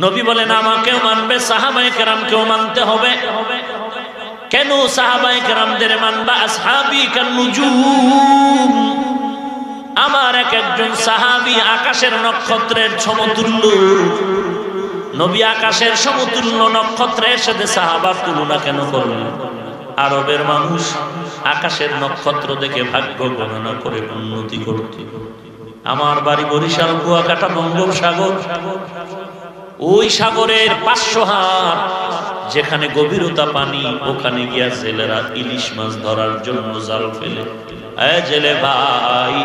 নবী বলেন আমাকেও মানবে, সাহাবায়ে কেরামকেও মানতে হবে। কেন সাহাবায়ে কেরামদের মানবা? আসহাবী কান্নুজুম, আমার এক একজন সাহাবী আকাশের নক্ষত্রের সমতুল্য। নবী আকাশের সমতুল্য নক্ষত্রের সাথে সাহাবার তুলনা কেন করলেন? আরবের মানুষ আকাশের নক্ষত্র দেখে ভাগ্য গণনা করে উন্নতি করত। আমার বাড়ি বরিশাল, কুয়াকাটা, বঙ্গোপসাগর। ওই সাগরের 500 হাত যেখানে গভীরতা পানি, ওখানে গিয়া জেলেরা ইলিশ মাছ ধরার জন্য জাল ফেলে। জেলে ভাই,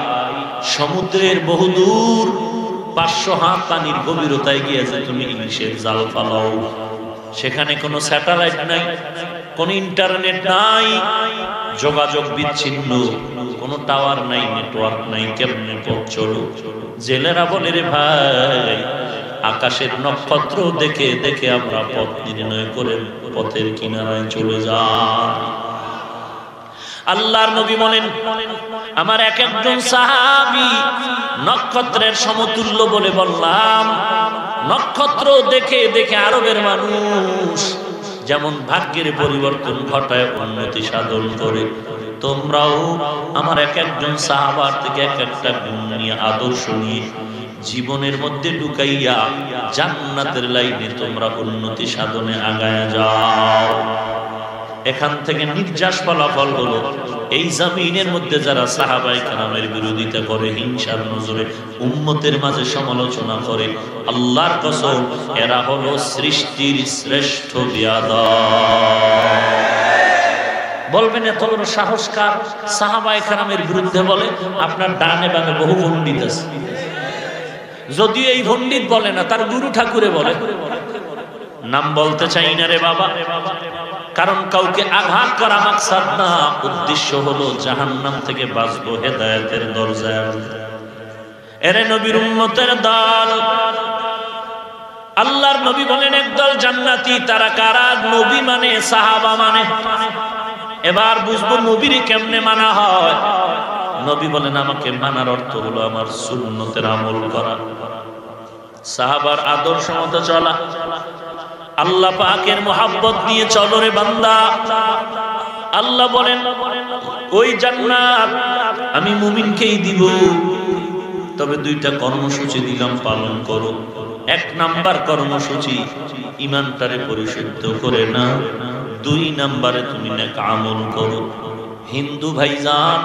সমুদ্রের বহুদূর 500 হাত পানির গভীরতায় গিয়ে যে তুমি ইলিশের জাল ফালাও, সেখানে কোনো স্যাটেলাইট নাই, কোন ইন্টারনেট নাই, যোগাযোগ বিচ্ছিন্ন, কোনো টাওয়ার নাই, নেটওয়ার্ক নাই, কেমনে পথ চলো? জেলেরা বলে রে ভাই, আকাশের নক্ষত্র দেখে দেখে আমরা পথ নির্ণয় করে পথের কিনারায় চলে যাই। আল্লাহর নবী বলেন আমার এক একজন সাহাবী নক্ষত্রের সমতুল্য বলে বললাম। নক্ষত্র দেখে দেখে আরবের মানুষ যেমন ভাগ্যের পরিবর্তন ঘটায়, উন্নতি সাধন করে, তোমরাও আমার এক একজন সাহাবার থেকে এক একটা গুণ নিয়ে, আদর্শ নিয়ে জীবনের মধ্যে ঢুকাইয়া জান্নাতের লাইনে তোমরা উন্নতি সাধনে আগায়া যাও। এখান থেকে নির্যাস ফলাফল হলো, এই জমিনের মধ্যে যারা সাহাবায়ে কেরামের বিরোধিতা করে, হিংসার নজরে উম্মতের মাঝে সমালোচনা করে, আল্লাহর কসম এরা হলো সৃষ্টির শ্রেষ্ঠ বিয়াদব। বলবেন এত বড় সাহসকার সাহাবায়ে কেরামের বিরুদ্ধে বলে? আপনার ডানে বামে বহু পণ্ডিত আছে, যদিও এই পণ্ডিত বলে না, তার গুরু ঠাকুরে বলে। নাম বলতে চাই না রে বাবা, কারণ কাউকে আঘাত করা মাকসাদ না, উদ্দেশ্য হলো জাহান্নাম থেকে বাঁচবো, হেদায়েতের দরজায়। এরে নবীর উম্মতের দল, আল্লাহর নবী বলেন একদল জান্নাতি। তারা কারা? নবী মানে সাহাবা মানে। এবার বুঝবো নবীরে কেমনে মানা হয়। নবী বলেন আমাকে মানার অর্থ হলো আমার সুন্নতের আমল করা, সাহাবার আদর্শ মতো চলা, আল্লাহ পাকের মোহাব্বত নিয়ে চলো রে বান্দা। আল্লাহ বলেন ওই জান্নাত আমি মুমিনকেই দিব, তবে 2টা কর্মসূচি দিলাম, পালন করো। 1 নাম্বার কর্মসূচি, ঈমানটারে পরিশুদ্ধ করে না। 2 নাম্বারে তুমি নেক আমল করো। হিন্দু ভাইজান,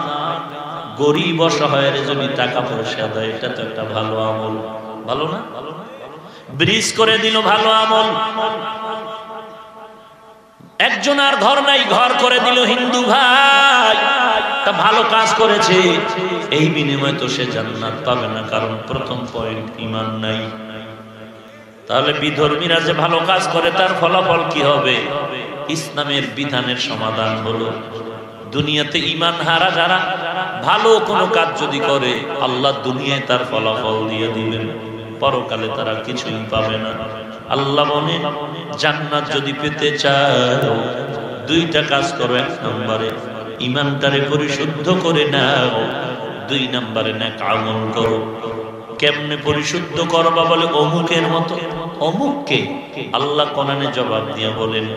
গরিব অসহায়ের যদি টাকা পয়সা দেয়, এটা তো একটা ভালো আমল, ভালো না? ব্রিজ করে দিল, ভালো আমল। একজন আর ঘর নাই, ঘর করে দিল হিন্দু ভাই, তা ভালো কাজ করেছে। এই বিনিময়ে তো সে জান্নাত পাবে না, কারণ প্রথম পয়েন্ট ঈমান নাই। তাহলে বিধর্মীরা যে ভালো কাজ করে তার ফলাফল কি হবে? ইসলামের বিধানের সমাধান হলো দুনিয়াতে ঈমান হারা যারা ভালো কোনো কাজ যদি করে, আল্লাহ দুনিয়ায় তার ফলাফল দিয়ে দিবেন, পরকালে তারা কিছুই পাবে না। আল্লাহ বলেন জান্নাত যদি পেতে চাও 2টা কাজ করো। 1 নম্বরে ঈমানটারে পরিশুদ্ধ করে নাও, 2 নম্বরে নেক আমল করো। কেমনে পরিশুদ্ধ করবা? বলে অমুকের মতো। অমুককে আল্লাহ কোরআনে জবাব দিয়ে বলেন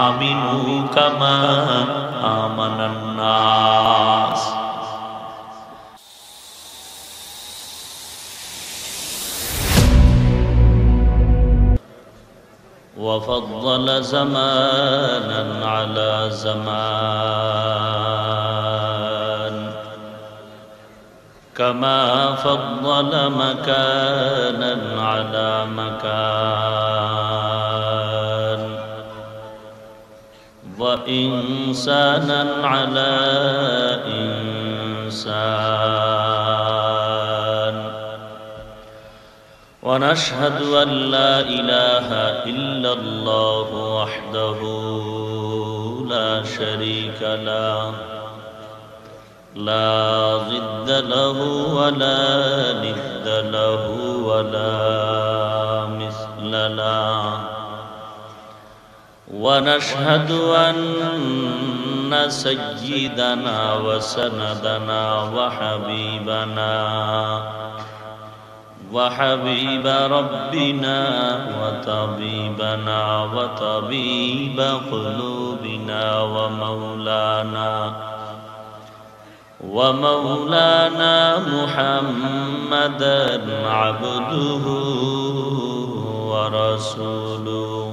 আমিনু কামা আমানান নাস। وفضل زمانا على زمان كما فضل مكانا على مكان وإنسانا على إنسان ونشهد أن لا إله إلا الله وحده لا شريك له لا ضد له ولا ند له ولا مثل له ونشهد أن سيدنا وسندنا وحبيبنا وحبيب ربنا وطبيبنا وطبيب قلوبنا ومولانا محمدا عبده ورسوله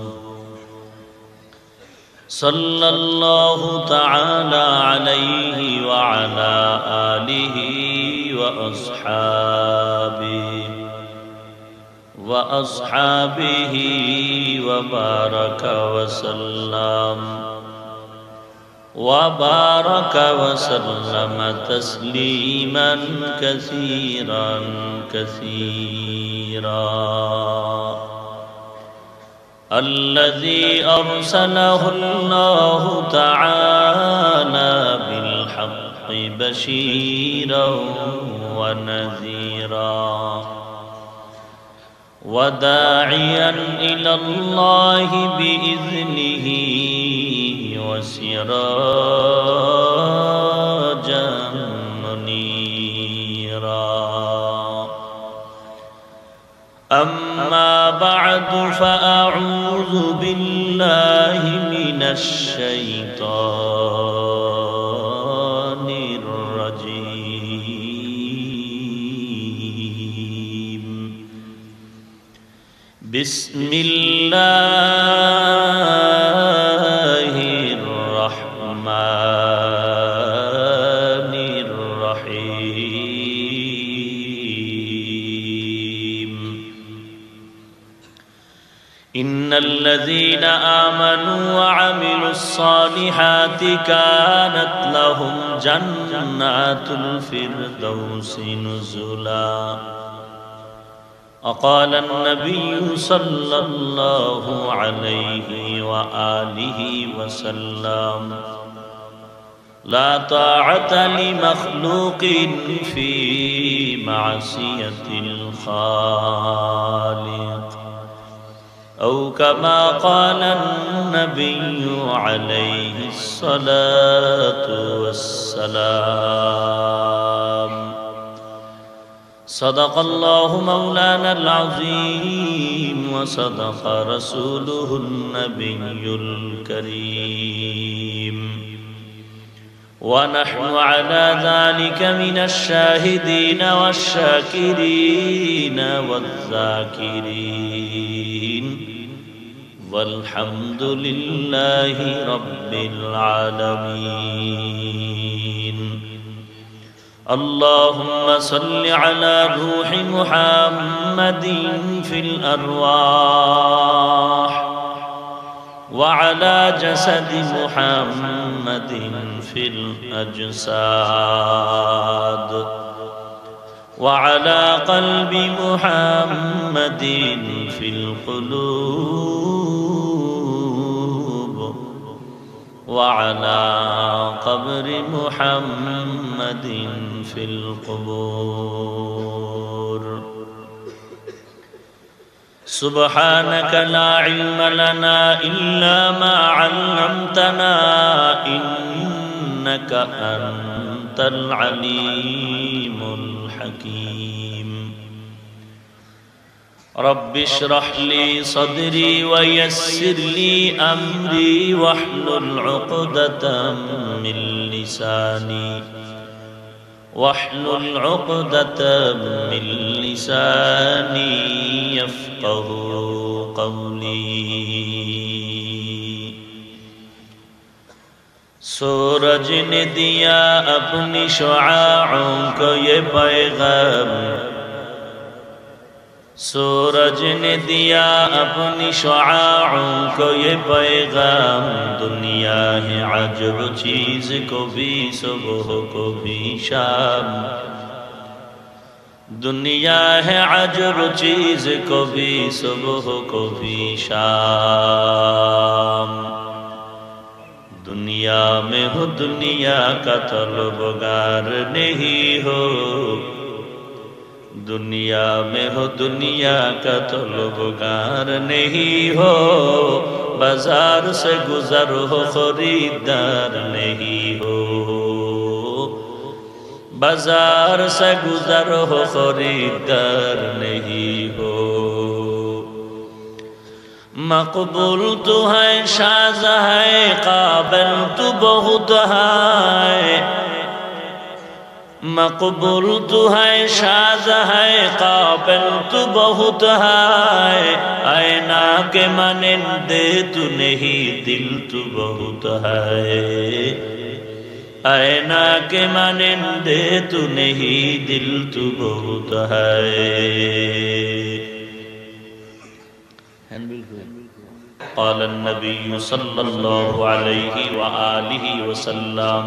صلى الله تعالى عليه وعلى آله وأصحابه وبارك وسلم تسليما كثيرا الذي أرسله الله تعالى بالحق بشيرا ونذيرا وداعيا إلى الله بإذنه وسراجا منيرا أما بعد فأعوذ بالله من الشيطان الرجيم بسم الله الرحمن الرحيم إن الذين آمنوا وعملوا الصالحات كانت لهم جنات الفردوس نزلا وقال النبي صلى الله عليه وآله وسلم لا طاعة لمخلوق في معصية الخالق أو كما قال النبي عليه الصلاة والسلام صدق الله مولانا العظيم وصدق رسوله النبي الكريم ونحن على ذلك من الشاهدين والشاكرين والذاكرين والحمد لله رب العالمين اللهم صل على روح محمد في الأرواح وعلى جسد محمد في الأجساد وعلى قلب محمد في القلوب وعلى قبر محمد في القبور سبحانك لا علم لنا إلا ما علمتنا إنك أنت العليم الحكيم رب اشرح لي صدري ويسر لي أمري واحلل عقدة من لساني يفقه قولي सूरज ने दिया अपनी शुआओं को ये पैगाम सूरज ने दिया अपनी शुआओं को ये पैगाम दुनिया है अजब चीज को भी सुबह को भी शाम दुनिया है अजब चीज को भी सुबह को भी शाम दुनिया में हो दुनिया का तलबगार नहीं हो दुनिया में हो दुनिया का तलबगार नहीं हो बाजार से गुजर हो खरीदार नहीं हो बाजार से गुजर हो खरीदार नहीं हो। मकबूल तू है शाज़ है काबिल तू बहुत है। मकबूल तू है शाज़ है काबिल तू बहुत है। आईना के मानिंदे तू नहीं दिल तू बहुत है। आईना के मानिंदे तू नहीं दिल तू बहुत है। قال النبي صلى الله عليه وآله وسلم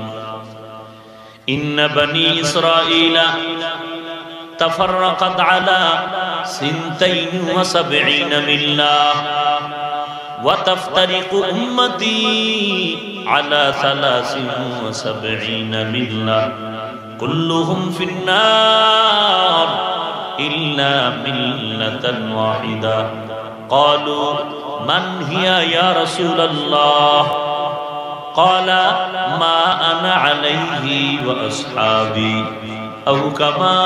إن بني إسرائيل تفرقت على 72 ملة وتفترق أمتي على 73 ملة كلهم في النار إلا ملة واحدة قالوا من هي يا رسول الله قال ما أنا عليه وأصحابي أو كما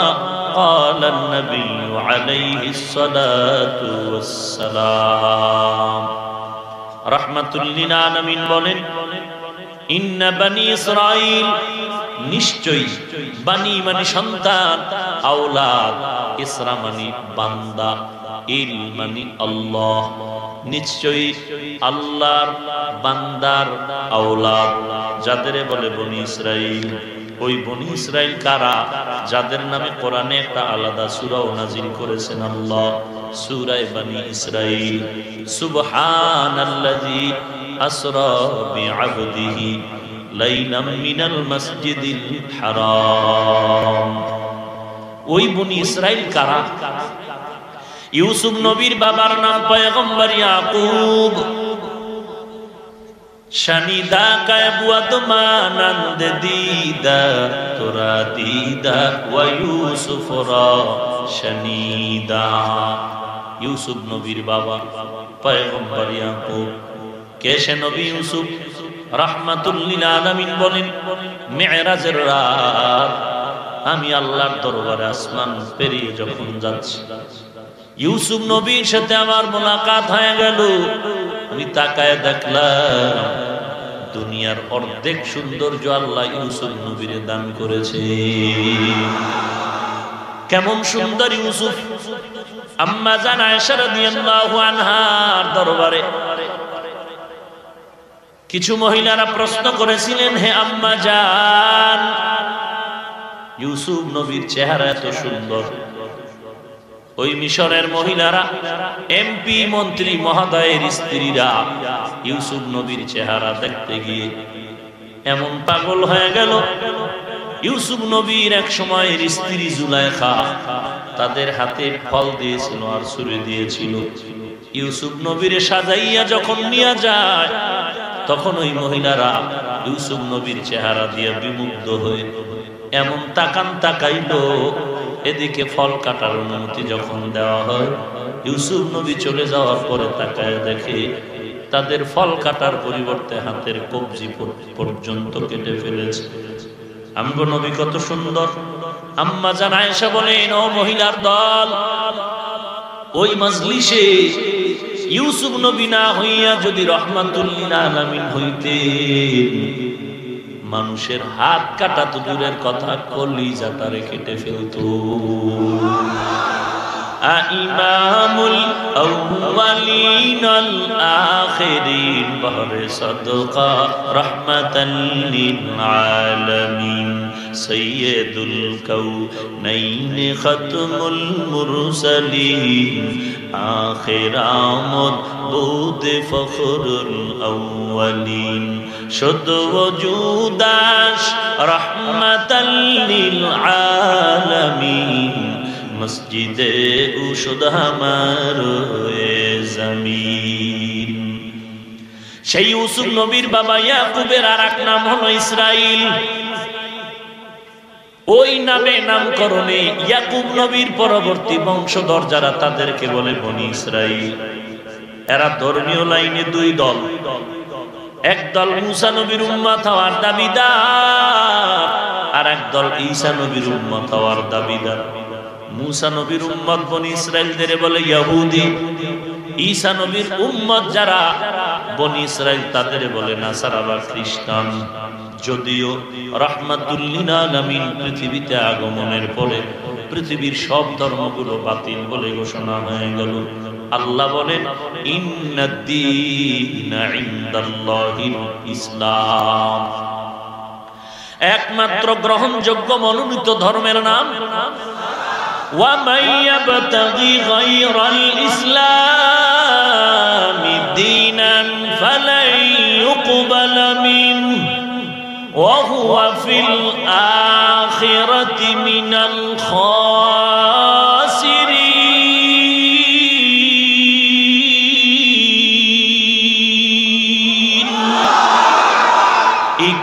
قال النبي عليه الصلاة والسلام رحمة للعالمين বলেন إن بني إسرائيل নিশ্চয়ই বানি মানে সন্তান আওলাদ ইসরা মানে বান্দা ইল মানে আল্লাহ নিশ্চয়ই আল্লাহর বান্দার আওলাদ যাদের বলে বনি ইসরাইল। ওই বনি ইসরাইল কারা? যাদের নামে কোরআনে একটা আলাদা সূরাও নাজিল করেছেন আল্লাহ, সূরা বনি ইসরাইল। সুবহানাল্লাযী আসরা বিআবদিহি লাইলাম মিনাল মাসজিদিল হারাম। ওই বনি ইসরাইল কারা? ইউসুফ নবীর বাবার নাম পয়গম্বর ইয়াকুব। শানিদা কায়বুয়াত মানন্দ দিদা তোরা দিদা ওয়া ইউসুফরা শানিদা। ইউসুফ নবীর বাবা পয়গম্বর ইয়াকুব। কে সে নবী ইউসুফ? রাহমাতুল লিল আলামিন বলেন মেরাজের রাত আমি আল্লাহর দরবারে আসমান পেরিয়ে যখন যাচ্ছি, ইউসুফ নবীর সাথে আমার মোলাকাত হয়ে গেল। আমি তাকায় দেখলাম দুনিয়ার অর্ধেক সৌন্দর্য আল্লাহ ইউসুফ নবীর দান করেছে। কেমন সুন্দর ইউসুফ! আম্মা জান আয়েশা রাদিয়াল্লাহু আনহার দরবারে কিছু মহিলারা প্রশ্ন করেছিলেন, হে আম্মা জান, ইউসুফ নবীর চেহারা এত সুন্দর। ওই মিশরের মহিলারা, এমপি মন্ত্রী মহোদয়ের স্ত্রীরা ইউসুফ নবীর চেহারা দেখতে গিয়ে এমন পাগল হয়ে গেল। ইউসুফ নবীর এক সময়ের স্ত্রী জুলাইখা তাদের হাতে ফল দিয়েছিল আর ছুরি দিয়েছিল। ইউসুফ নবীর সাজাইয়া যখন নিয়ে যায় তখন ওই মহিলারা ইউসুফ নবীর চেহারা দিয়ে বিমুগ্ধ হয়ে এমন তাকাইল। এদিকে ফল কাটার অনুমতি যখন দেওয়া হয়, ইউসুফ নবী চলে যাওয়ার পরে তাকায় দেখে তাদের ফল কাটার পরিবর্তে হাতের কবজি পর্যন্ত কেটে ফেলেছে। আমগো নবী কত সুন্দর! আম্মা জান আয়েশা বলেন, ও মহিলার দল, ওই মজলিসে ইউসুফ নবী না হইয়া যদি রহমাতুল লিল আলামিন হইতেন, মানুষের হাত কাটা তো দূরের কথা, কলিজাটারে কেটে ফেলতো। ইমামুল আউয়ালিন আল আখিরিন বহরে সাদকা রাহমাতাল লিল আলামিন সাইয়্যিদুল কাউনাইন খাতমুল মুরসালিন আখির আমদ বুদ ফখরুল আউয়ালিন শুদ্ধ ওজুদাশ রাহমাতাল লিল আলামিন মসজিদে উশুদ হামার জমিন। সেই ইউসুফ নবীর বাবা ইয়াকুবের আরেক নাম হলো ইসরাইল। ওই নামে নামকরণে ইয়াকুব নবীর পরবর্তী বংশধর যারা তাদেরকে বলে বনি ইসরাইল। এরা ধর্মীয় লাইনে দুই দল। এক দল মুসা নবীর উম্মত হওয়ার দাবিদার, আর একদল ঈসা নবীর উম্মত হওয়ার দাবিদার। মুসা নবীর উম্মত বনি ইসরাইলদের বলে ইহুদি, ঈসা নবীর উম্মত যারা বনি ইসরাইল তাদের বলে নাসারা বা খ্রিস্টান। যদিও রাহমাতুল লিল আলামিন পৃথিবীতে আগমনের পরে পৃথিবীর সব ধর্মগুলো বাতিল বলে ঘোষণা হয়ে গেল। আল্লাহ বলেন ইন্নাদ-দীনা ইনদাল্লাহিল ইসলাম, একমাত্র গ্রহণযোগ্য মনোনীত ধর্মের নাম ওয়া মান ইয়াবতাগি গায়রাল ইসলামি দীনান ফালাই ইউকবালা মিনহু ওয়া হুয়া ফিল আখিরাতি মিনাল খাসিরিন।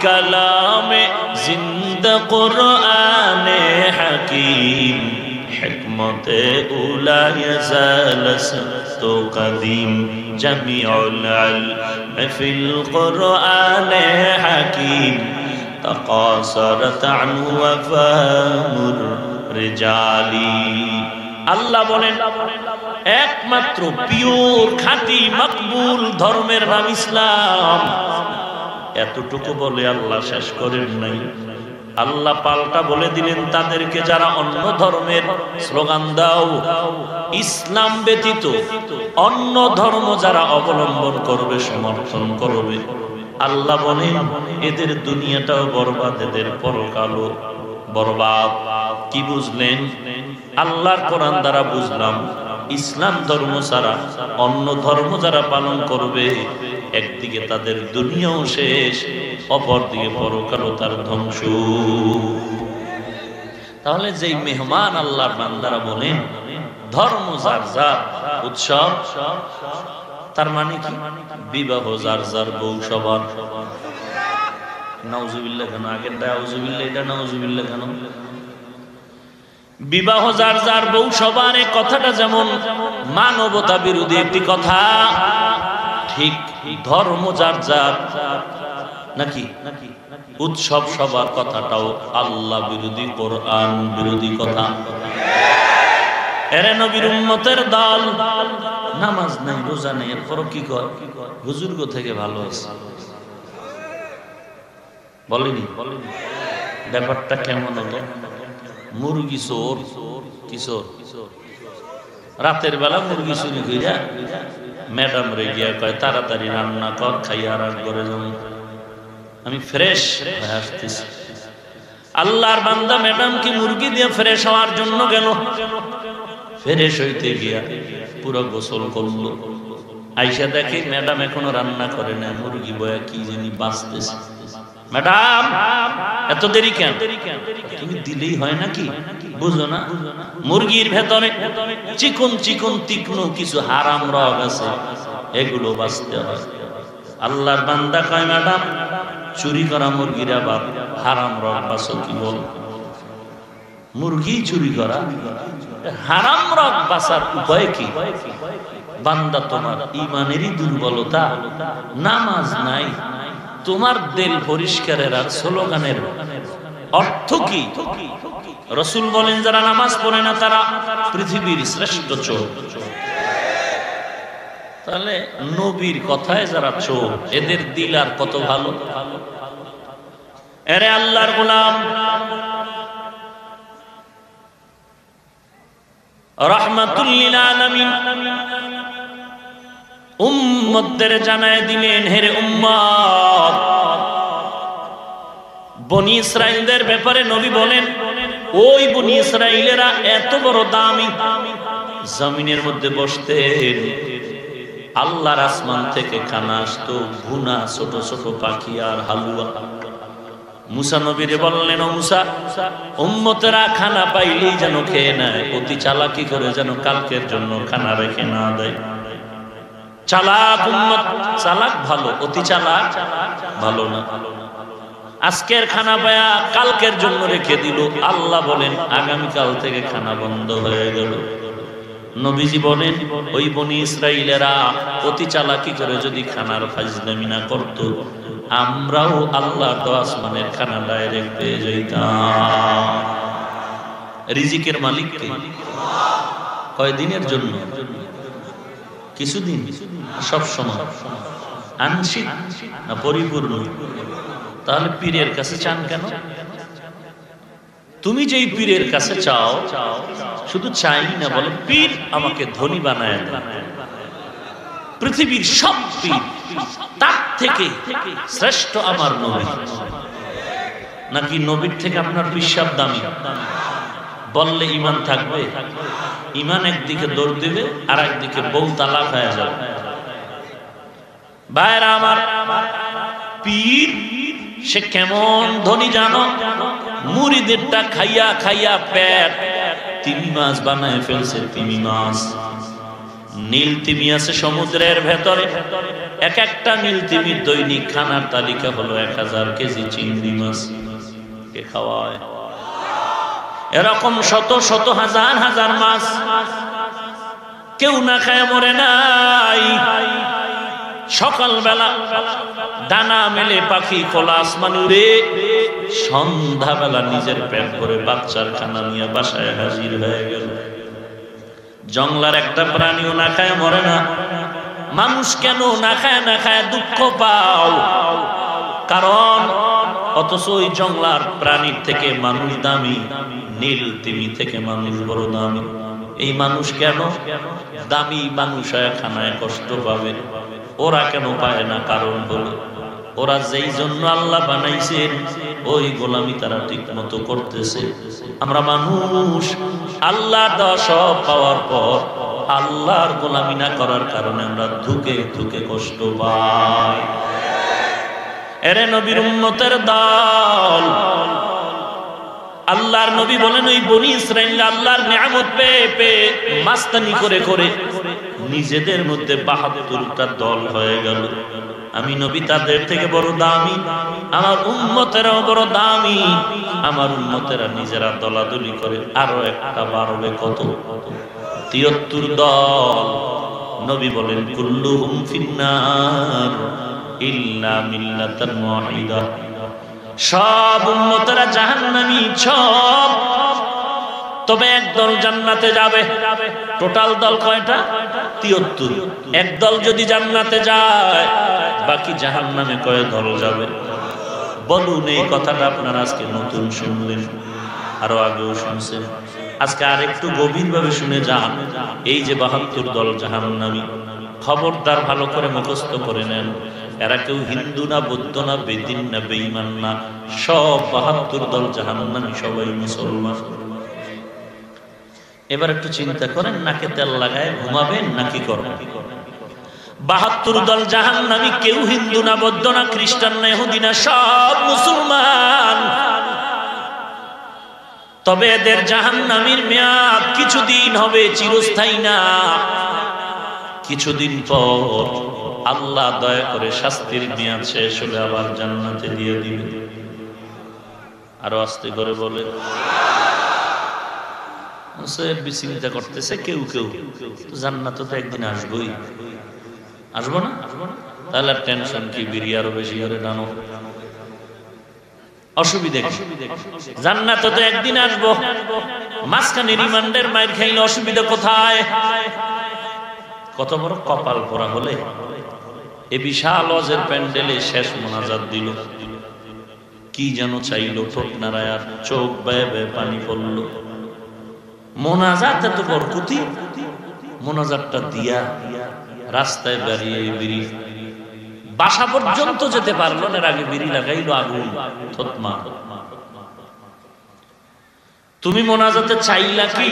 কালামে জিন্দা কুরআনে হাকিম, হিকমতে উলা ইয়াজালসতু কাদিম, জামিউল ইলম ফিল কুরআনে হাকিম, তাকাসারাত আনহু ওয়াফামুর রিজালি। আল্লাহ বলেন একমাত্র পিওর খাঁটি মাকবুল ধর্মের নাম ইসলাম। এতটুকু বলে আল্লাহ শেষ করেন নাই, আল্লাহ পাল্টা বলে দিলেন তাদেরকে যারা অন্য ধর্মের স্লোগান দাও, ইসলাম ব্যতীত অন্য ধর্ম যারা অবলম্বন করবে, সমর্থন করবে, আল্লাহ বলেন এদের দুনিয়াটাও বরবাদ, এদের পরকালও বরবাদ। কি বুঝলেন? আল্লাহর কোরআন দ্বারা বুঝলাম ইসলাম ধর্ম ছাড়া অন্য ধর্ম যারা পালন করবে, একদিকে তাদের দুনিয়াও শেষ, অপরদিকে পরকালও তার ধ্বংস। তাহলে যেই মেহমান আল্লাহর বান্দারা বলেন ধর্ম যার যার, উৎসব তার মানে কি? বিবাহ যার যার, বউ সবার। নাউজুবিল্লাহ কেন? আগেরটা আউজুবিল্লাহ, এটা নাউজুবিল্লাহ কেন? বিবাহ যার যার, বউ সবার, এই কথাটা যেমন মানবতা বিরোধী একটি কথা, ঠিক ধর্ম যার যার নাকি উৎসব সবার কথাটাও আল্লাহ বিরোধী, কোরআন বিরোধী কথা। এরে নবীর উম্মতের দল, নামাজ নাই, রোজা নেই, এরপর কি কয় হুজুর থেকে ভালো আছে। বলেনি? ব্যাপারটা কেমন হলো? মুরগি চোর, কিশোর রাতের বেলা মুরগি চুরি কইরা ম্যাডাম রে গিয়া কয় তাড়াতাড়ি রান্না কর, খাইয়া আর ঘরে যাবো, আমি ফ্রেশ হয়ে আসতেছি। আল্লাহর বান্দা ম্যাডাম কি মুরগি দিয়ে ফ্রেশ হওয়ার জন্য গেল, ফ্রেশ হইতে গিয়া পুরো গোসল করলো, আইসা দেখে ম্যাডাম এখনো রান্না করে না, মুরগি বয়া কি জানি বাঁচতেছে। ম্যাডাম এত দেরি কেন? তুমি দিলেই হয় নাকি, বুঝো না? মুরগির ভেতরে চিকন চিকন তীক্ষ্ণ কিছু হারাম রগ আছে, এগুলো বাঁচতে হয়। আল্লাহর বান্দা কয় ম্যাডাম চুরি করা মুরগির আবার হারাম রগ বাঁচো কি বল? মুরগি চুরি করা হারাম রগ বাঁচার উপায় কি? বান্দা তোমার ইমানেরই দুর্বলতা, নামাজ নাই, তোমার দিল পরিষ্কারের আর স্লোগানের অর্থ কি? রাসূল বলেন যারা নামাজ পড়ে না তারা পৃথিবীর শ্রেষ্ঠ চোর। তাহলে নবীর কথায় যারা চোর, এদের দিল আর কত ভালো। এরে আল্লাহর গোলাম, রাহমাতুল লিল আলামিন উম্মতদের জানায় দিলেন, হেরে উম্মত, বনি ইসরাইলদের ব্যাপারে নবী বলেন ওই বনি ইসরাইলেরা এত বড় দামি, জমিনের মধ্যে বসতেন, আল্লাহর আসমান থেকে খানা আসতো, ভুনা ছোট ছোট পাখি আর হালুয়া। মুসা নবীরে বললেন, ও মুসা, উম্মতেরা খানা পাইলেই যেন খেয়ে নেয়, অতি চালাকি করে যেন কালকের জন্য খানা রেখে না দেয়। চালাক উম্মত, চালাক ভালো, অতি চালাক ভালো না। আজকের খানা পায়া কালকের জন্য রেখে দিল, আল্লাহ বলেন আগামীকাল থেকে খানা বন্ধ হয়ে গেল। নবীজি বলেন ওই বনি ইসরাইলেরা অতি চালাকি করে যদি খানার ফাজলামি না করত, আমরাও আল্লাহ তো আসমানের খানা ডাইরেক্ট পেয়ে যাইতাম। রিজিকের মালিক কে? কয়দিনের জন্য? কিছুদিন? সব সময়? আংশিক না পরিপূর্ণ? তাহলে পীরের কাছে চান কেন? তুমি যেই পীরের কাছে চাও, শুধু চাই না, বলে পীর আমাকে ধনী বানায় দেন। পৃথিবীর সব পীর, তার থেকে শ্রেষ্ঠ আমার নবী। নাকি নবীর থেকে আপনার পিসাব দামি? বললে ঈমান থাকবে? ঈমান একদিকে দৌড় দিবে, আর একদিকে বউ তালাক হয়ে যাবে। ভাইরা আমার, পীর সে কেমন ধনী জানো? মুরিদেরটা খাইয়া খাইয়া পেট তিমি মাছ বানায় ফেলছে। তিমি মাছ, নীল তিমি আছে সমুদ্রের ভেতরে। এক একটা নীল তিমির দৈনিক খানার তালিকা হলো 1000 কেজি চিংড়ি মাছ। কে খাওয়ায়? এরকম শত শত হাজার হাজার মাছ কেউ না খায় মরে নাই। সকালবেলা ডানা মেলে পাখি খোলা আসমান উড়ে, সন্ধ্যাবেলা নিজের পেট ভরে বাচ্চার খানা নিয়ে বাসায় হাজির হয়ে গেল। জংলার একটা প্রাণীও না খায় মরে না। মানুষ কেন না খায় না খায় দুঃখ পাও? কারণ অথচ ওই জংলার প্রাণীর থেকে মানুষ দামি, নীল তিমি থেকে মানুষ বড় দামি। এই মানুষ কেন দামি? মানুষ খানায় কষ্ট পাবে, ওরা কেন পায় না? কারণ হলো ওরা যেই জন্য আল্লাহ বানাইছেন ওই গোলামি তারা ঠিক মতো করতেছে। আমরা মানুষ আল্লাহ দেওয়া সব পাওয়ার পর আল্লাহর গোলামি না করার কারণে আমরা ধুকে ধুকে কষ্ট পাই। এরে নবীর উম্মতের দল, আল্লাহর নবী বলেন ওই বনি ইসরাইল আল্লাহর নিয়ামত পেয়ে পেয়ে মাস্তানি করে করে নিজেদের মধ্যে 72টা দল হয়ে গেল। আমি নবী তাদের থেকে বড় দামি, আমার উম্মতেরাও বড় দামি। আমার উম্মতেরা নিজেরা দলাদলি করে আরো একটা বাড়বে কত? 73 দল। নবী বলেন কুল্লুহুম ফিন্নার ইল্লা মিল্লাতান ওয়াহিদা। সব উম্মতেরা জাহান্নামী, সব, তবে একদল জান্নাতে যাবে। টোটাল দল কয়টা? 73। একদল যদি জান্নাতে যায়, বাকি জাহান্নামে কয় দল যাবে? বলুন, এই কথাটা আপনারা আজকে নতুন শুনলেন, আরো আগেও শুনছেন। আজকে আর একটু গভীরভাবে শুনে যান। এই যে 72 দল জাহান্নামী, খবরদার ভালো করে মুখস্থ করে নেন। এরা কেউ হিন্দু না, বৌদ্ধ না, বেদিন না, বেঈমান না, সব 72 দল জাহান্নামী, সবাই মুসলমান। এবার একটু চিন্তা করেন, নাকে তেল লাগায় ঘুমাবেন নাকি করবেন? 72 দল জাহান্নামী, কেউ হিন্দু না, বৌদ্ধ না, খ্রিস্টান না, ইহুদি না, সব মুসলমান। তবে এদের জাহান্নামীর মেয়াদ কিছুদিন হবে, চিরস্থায়ী না। কিছুদিন পর আল্লাহ দয়া করে শাস্তির মেয়াদ শেষ হলে আবার জান্নাতে দিয়ে দিবে। আরো আস্তে করে বলে চিন্তা করতেছে কেউ কেউ, জান্নাত তো একদিন আসবোই, আসবো না? তাহলে আর টেনশন কি? বিড়ি আরো বেশি করে টানো, অসুবিধা কি? জান্নাত তো একদিন আসবো, মাঝখানে রিমান্ডের মাইর খাইলে অসুবিধা কোথায়? কত বড় কপাল পোড়া হলে এ বিশাল ওয়াজের প্যান্ডেলে শেষ মোনাজাত দিল, কি যেন চাইলো, ঠোঁট নাড়ায় আর চোখ বেয়ে বেয়ে পানি পড়লো। মোনাজাত এত বরকতি, মোনাজাতটা দিয়া রাস্তায় বেরিয়ে বিড়ি বাসা পর্যন্ত যেতে পারলো না, এর আগে বিড়ি লাগাইলো আগুন থতমা। তুমি মোনাজাতে চাইলা কি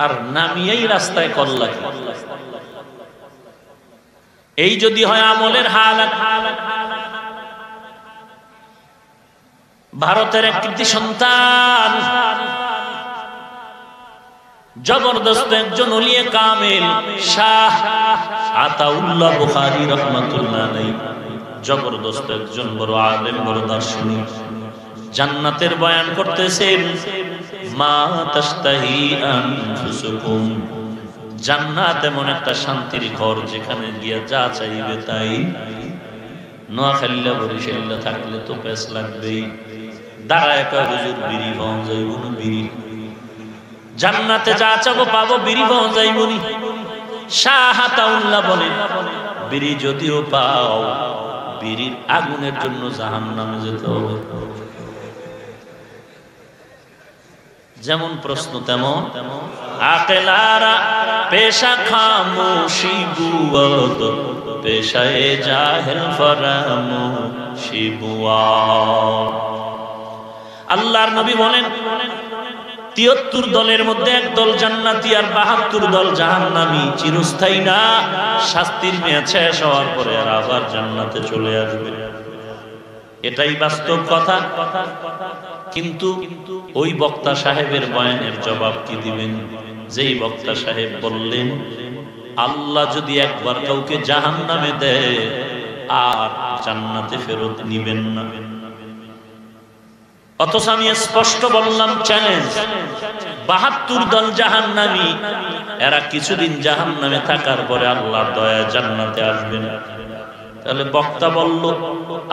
আর নামিয়েই রাস্তায় করলা কি? এই যদি হয় আমলের হালাত। ভারতের এক কৃতি সন্তান, জবরদস্ত একজন ওলিয়ে কামেল, শাহ আতাউল্লাহ বুখারী রাহমাতুল্লাহ আলাইহি, জবরদস্ত একজন বড় আলেম, বড় দার্শনিক, জান্নাতের বয়ান করতেছেন। মা তাশতাহি আনফুসুকুম, জান্নাত এমন একটা শান্তির ঘর যেখানে গিয়া যা চাইবে তাই। নোয়াখালীলা বরিশালীলা থাকলে তো পেস লাগবেই। দাঁড়ায় কয় হুজুর বিড়ি পাওয়া যাইব না? বিড়ি জান্নাতে যা চাবো পাবো, বিড়ি পাওয়া যাইব নি? শাহ আতাউল্লাহ বলেন বিড়ি যদিও পাও, বিড়ির আগুনের জন্য জাহান্নামে যেতে হবে। যেমন প্রশ্ন তেমন আকেলারা পেশা খামোশি বুয়াদ, পেশায়ে জাহেল ফরামোশি বুয়াদ। আল্লাহর নবী বলেন ৭৩ দলের মধ্যে এক দল জান্নাতি আর ৭২ দল জাহান্নামী। চিরস্থায়ী না, শাস্তির মেয়াদ শেষ হওয়ার পরে আর আবার জান্নাতে চলে আসবে। এটাই বাস্তব কথা। কিন্তু ওই বক্তা সাহেবের বয়ানের জবাব কি দিবেন? যেই বক্তা সাহেব বললেন আল্লাহ যদি একবার কাউকে জাহান্নামে দেয় আর জান্নাতে ফেরত নিবেন না। অথচ আমি স্পষ্ট বললাম, চ্যালেঞ্জ, ৭২ দল জাহান্নামী, এরা কিছুদিন জাহান্নামে থাকার পরে আল্লাহর দয়া জান্নাতে আসবেন। তাহলে বক্তা বলল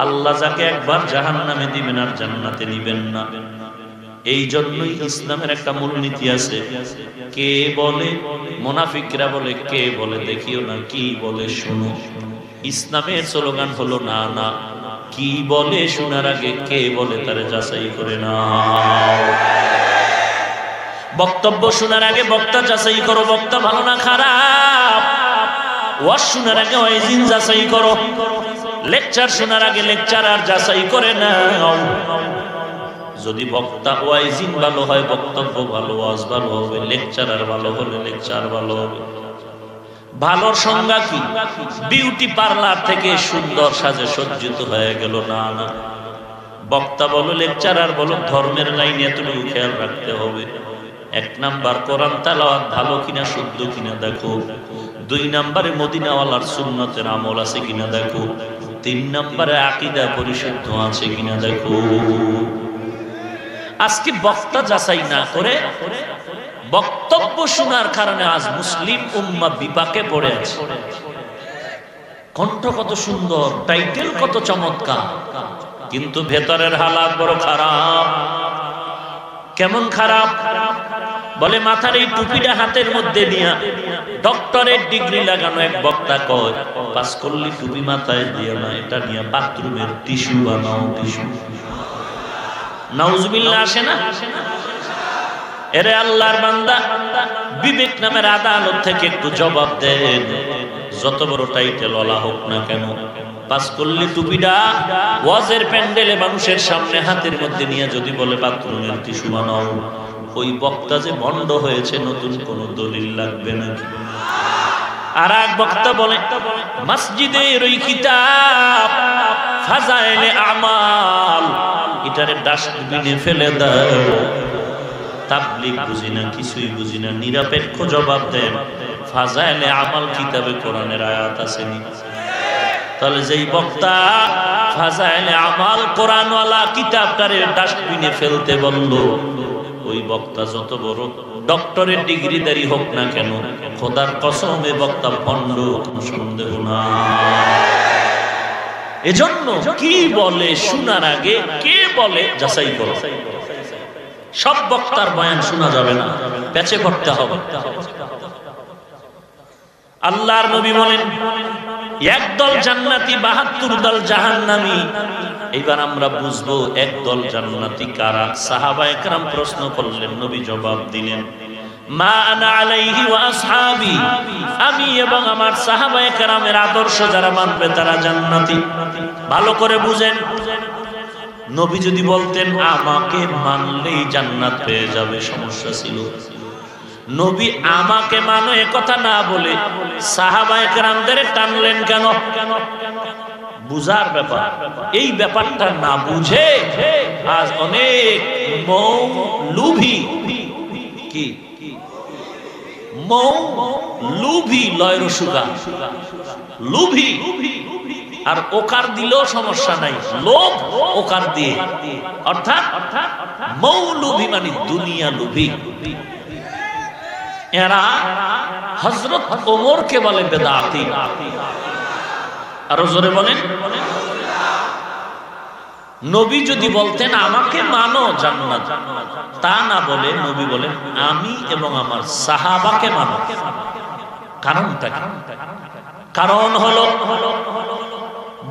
আল্লাহ যাকে একবার জাহান্নামে দিবেন আর জান্নাতে নিবেন না। এই জন্যই ইসলামের একটা মূলনীতি আছে, কে বলে, মুনাফিকরা বলে কে বলে দেখিও না, কি বলে শুনো। ইসলামের স্লোগান হলো না না, কি বলে শোনার আগে কে বলে তারে যাচাই করে নাও। বক্তব্য শোনার আগে বক্তা যাচাই করো, বক্তা ভালো না খারাপ। ওয়াজ শোনার আগে ওয়াইজিন যাচাই করো, লেকচার শোনার আগে লেকচারার যাচাই করে নাও। যদি বক্তা ওয়াইজিন ভালো হয় বক্তব্য ভালো, ওয়াজ ভালো হবে, লেকচারার ভালো হলে লেকচার ভালো হবে। ভালোর সংজ্ঞা কি? বিউটি পার্লার থেকে সুন্দর সাজে সজ্জিত হয়ে গেল না না। বক্তা বলো লেকচারার বলো, ধর্মের লাইনে এতটুকু খেয়াল রাখতে হবে। ১ নাম্বার কোরআন তেলাওয়াত ভালো কিনা, শুদ্ধ কিনা দেখো। ২ নাম্বারে মদিনাওয়ালার সুন্নতের আমল আছে কিনা দেখো। ৩ নাম্বারে আকীদা পরিশুদ্ধ আছে কিনা দেখো। আজকে বক্তা যাচাই না করে বক্তব্য শোনার কারণে আজ মুসলিম উম্মাহ বিপাকে পড়ে আছে। কণ্ঠ কত সুন্দর, টাইটেল কত চমৎকার, কিন্তু ভেতরের হালাত বড় খারাপ। কেমন খারাপ? বলে মাথার এই টুপিটা হাতের মধ্যে নিয়া ডক্টরেট ডিগ্রি লাগানো এক বক্তা কয়, পাস করলি টুপি মাথায় দিও না, এটা নিয়ে বাথরুমের টিস্যু বানাও। টিস্যু নাউজুবিল্লাহ আসে না? এরে আল্লাহর বান্দা, বিবেক নামের আদালত থেকে একটু জবাব দেন। যত বড় টাইটেল ওয়ালা হোক না কেন, পাস করলি টুপিটা ওয়াজের প্যান্ডেলে মানুষের সামনে হাতের মধ্যে নিয়ে যদি বলে বাথরুমের টিস্যু বানাও, ওই বক্তা যে ভণ্ড হয়েছে নতুন কোন দলিল লাগবে নাকি? আর এক বক্তা বলে মসজিদের ওই কিতাব ফাজাইলে আমাল, এটারে ডাস্টবিনে ফেলে দাও। তাবলীগ বুঝি না, কিছুই বুঝি না, নিরপেক্ষ জবাব দেন। ফাজাইলে আমাল কিতাবে কোরআনের আয়াত আছে নি? তাহলে যেই বক্তা ফাজাইলে আমাল কোরআনওয়ালা কিতাবটারে ডাস্টবিনে ফেলতে বলল, ওই বক্তা যত বড় ডক্টরের ডিগ্রিধারী হোক না কেন, খোদার কসমে বক্তা ভণ্ড, কোনো সন্দেহ না। এজন্য কি বলে শোনার আগে কে বলে যাচাই করো। সব বক্তার বয়ান শোনা যাবে না, পেছে করতে হবে। আল্লাহর নবী বলেন একদল জান্নাতি ৭২ দল জাহান্নামী। এবার আমরা বুঝবো একদল জান্নাতি কারা। সাহাবায়ে কেরাম প্রশ্ন করলেন, নবী জবাব দিলেন, মা আনা আলাইহি ওয়া আসহাবি, আমি এবং আমার সাহাবায়ে কেরামের আদর্শ যারা মানবে তারা জান্নাতি। ভালো করে বুঝেন, নবী যদি বলতেন আমাকে মানলেই জান্নাত পেয়ে যাবে, সমস্যা ছিল। নবী আমাকে মানো এ কথা না বলে সাহাবায়ে কেরামদের টানলেন কেন? বুঝার ব্যাপার। এই ব্যাপারটা না বুঝে আজ অনেক মৌলুভী, কি মৌলুভী, লয় রসুকা, লুভী, আর ওকার দিলেও সমস্যা নাই, লোভ ওকার দিয়ে, অর্থাৎ মৌলুভী মানে দুনিয়া লুভী। এরা হযরত ওমরকে বলে বেদাতি। আরো জোরে বলেন, নবী যদি বলতেন আমাকে মানো জান্নাত, তা না বলে নবী বলেন আমি এবং আমার সাহাবাকে মানো। কারণটা কি? কারণ হলো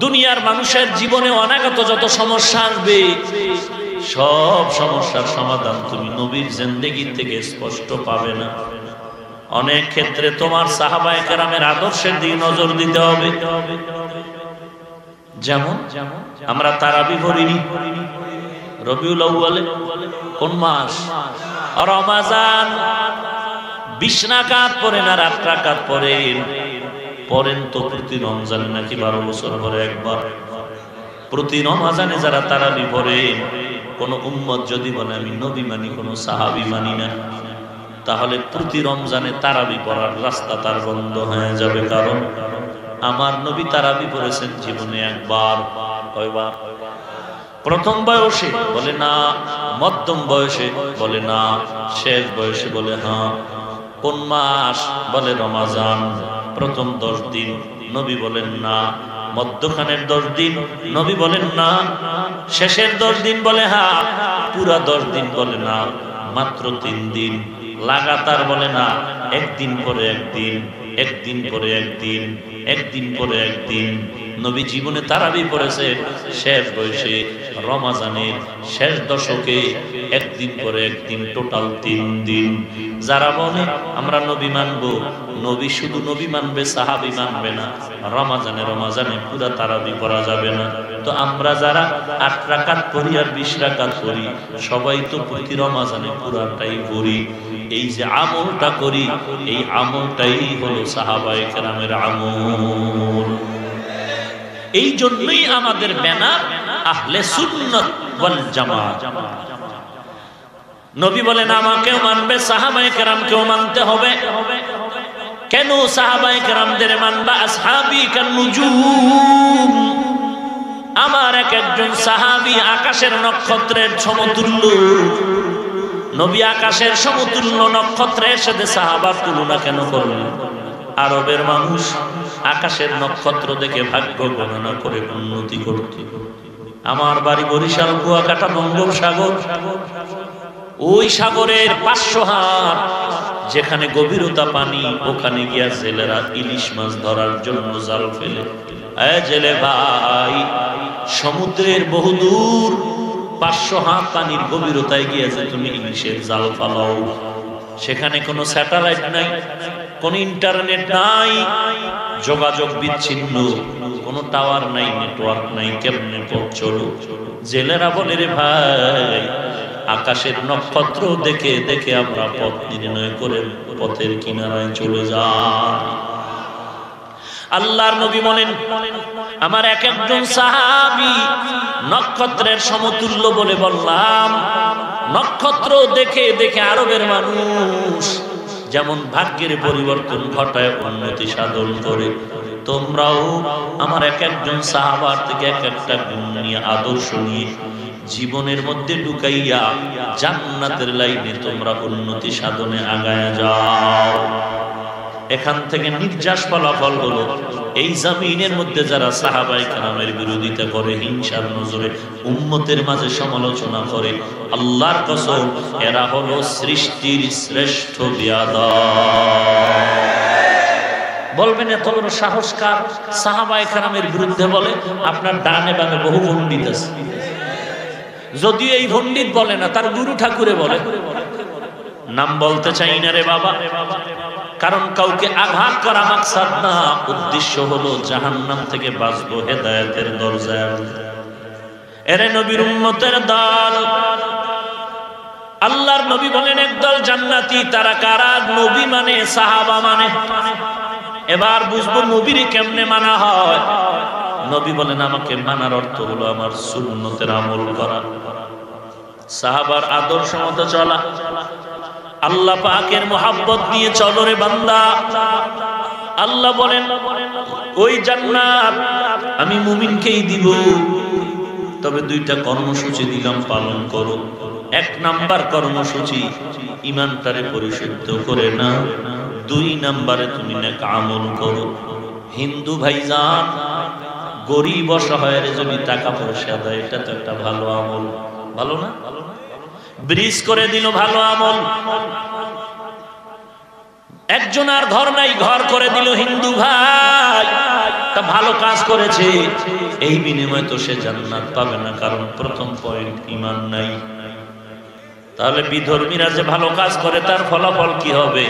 দুনিয়ার মানুষের জীবনে অনাগত যত সমস্যা আসবে সব সমস্যার সমাধান তুমি নবীর জিন্দেগি থেকে স্পষ্ট পাবে না। অনেক ক্ষেত্রে তোমার সাহাবায়ে কেরামের আদর্শের দিকে নজর দিতে হবে। যেমন আমরা তারাবি পড়িনি রবিউল আউয়ালে, কোন মাস? রমাজান। 20 রাকাত পড়েন আর 8 রাকাত পড়েন তো প্রতি রমজানে নাকি 12 বছর পরে একবার। প্রতি রমজানে যারা তারাবি পড়েন, কোন উম্মত যদি বলে আমি নবী মানি, কোন সাহাবী মানি না, তাহলে প্রতি রমজানে তারাবি পড়ার রাস্তা তার বন্ধ হয়ে যাবে। কারণ আমার নবী তারাবি পড়েছেন জীবনে একবার। কয়বার? প্রথম বয়সে বলে না, মধ্যম বয়সে বলে না, শেষ বয়সে বলে হ্যাঁ। কোন মাস? বলে রমাজান। প্রথম 10 দিন নবী বলেন না, মধ্যখানের 10 দিন নবী বলেন না, শেষের 10 দিন বলে হ্যাঁ, পুরা 10 দিন বলে না, মাত্র 3 দিন লাগাতার বলে না, একদিন পরে একদিন, একদিন পরে একদিন, একদিন পরে একদিন। নবী জীবনে তারাবি পড়েছে শেষ বয়সে, রমাজানের শেষ দশকে, একদিন পরে একদিন, টোটাল 3 দিন। যারা বলে আমরা নবী মানব, নবী শুধু নবী মানবে, সাহাবী মানবে না, রমাজানে পুরা তারাবি পড়া যাবে না। তো আমরা যারা 8 রাকাত পড়ি আর 20 রাকাত পড়ি, সবাই তো প্রতি রমাজানে পুরাটাই পড়ি। এই যে আমলটা করি, এই আমলটাই হলো সাহাবায়ে কেরামের আমল। এই জন্যই আমাদের ব্যানার আহলে সুন্নাত ওয়াল জামাত। নবী বলেন আমাকেও মানবে, সাহাবায়ে কেরামকেও মানতে হবে। কেন সাহাবায়ে কেরামদের মানবা? আসহাবী কান নুজুম, আমার এক একজন সাহাবী আকাশের নক্ষত্রের সমতুল্য। নবী আকাশের সমতুল্য নক্ষত্রের সাথে সাহাবার তুলনা কেন করলেন? আরবের মানুষ আকাশের নক্ষত্র দেখে ভাগ্য গণনা করে উন্নতি করত। আমার বাড়ি বরিশাল, কুয়াকাটা, বঙ্গোপসাগর। ওই সাগরের 500 হাত যেখানে গভীরতা পানি, ওখানে গিয়া জেলেরা ইলিশ মাছ ধরার জন্য জাল ফেলে। জেলে ভাই, সমুদ্রের বহুদূর 500 হাত পানির গভীরতায় গিয়েছে তুমি ইলিশের জাল ফালাও। সেখানে কোনো স্যাটেলাইট নাই, কোন ইন্টারনেট নাই, যোগাযোগ বিচ্ছিন্ন, কোনো টাওয়ার নাই, নেটওয়ার্ক নাই, কেমনে পথ চলো? জেলেরা বলে রে ভাই, আকাশের নক্ষত্র দেখে দেখে আমরা পথ নির্ণয় করে পথের কিনারায় চলে যাই। আল্লাহর নবী বলেন আমার এক একজন সাহাবী নক্ষত্রের সমতুল্য বলে বললাম। নক্ষত্র দেখে দেখে আরবের মানুষ যেমন ভাগ্যের পরিবর্তন ঘটায়, উন্নতি সাধন করে, তোমরাও আমার এক একজন সাহাবার থেকে এক একটা গুণ নিয়ে, আদর্শ নিয়ে জীবনের মধ্যে ঢুকাইয়া জান্নাতের লাইনে তোমরা উন্নতি সাধনে আগায়া যাও। এখান থেকে নির্যাস ফলাফল হলো এই জমিনের মধ্যে যারা সাহাবায়ে কেরামের বিরোধিতা করে, হিংসার নজরে উম্মতের মাঝে সমালোচনা করে, আল্লাহর কসম এরা হলো সৃষ্টির শ্রেষ্ঠ বিয়াদব। বলবেন এত বড় সাহস কার? সাহাবায়ে কেরামের বিরুদ্ধে বলে? আপনার ডানে বামে বহু পণ্ডিত আছে, যদিও এই পণ্ডিত বলে না, তার গুরু ঠাকুরে বলে। নাম বলতে চাই না রে বাবা, কারণ কাউকে আঘাত করা মাকসাদ না, উদ্দেশ্য হলো জাহান্নাম থেকে বাঁচবো, হেদায়েতের দরজায়। এরে নবীর উম্মতের দল, আল্লাহর নবী বলেন একদল জান্নাতি। তারা কারা? নবী মানে সাহাবা মানে। এবার বুঝবো নবীরে কেমনে মানা হয়। নবী বলেন আমাকে মানার অর্থ হলো আমার সুন্নতের আমল করা, সাহাবার আদর্শ মতো চলা, আল্লাহ পাকের মোহাব্বত নিয়ে চলো রে বান্দা। আল্লাহ বলেন ওই জান্নাত আমি মুমিনকেই দিব, তবে 2টা কর্মসূচি দিলাম, পালন করো। 1 নাম্বার কর্মসূচি, ঈমানটারে পরিশুদ্ধ করে না। 2 নাম্বারে তুমি নেক আমল করো। হিন্দু ভাইজান, গরিব অসহায়ের যদি টাকা পয়সা দেয়, এটা তো একটা ভালো আমল, ভালো না? ব্রিজ করে দিল, ভালো আমল। একজন আর ঘর নাই, ঘর করে দিল হিন্দু ভাই, তা ভালো কাজ করেছে। এই বিনিময়ে তো সে জান্নাত পাবে না, কারণ প্রথম পয়েন্ট ঈমান নাই। তাহলে বিধর্মীরা যে ভালো কাজ করে তার ফলাফল কি হবে?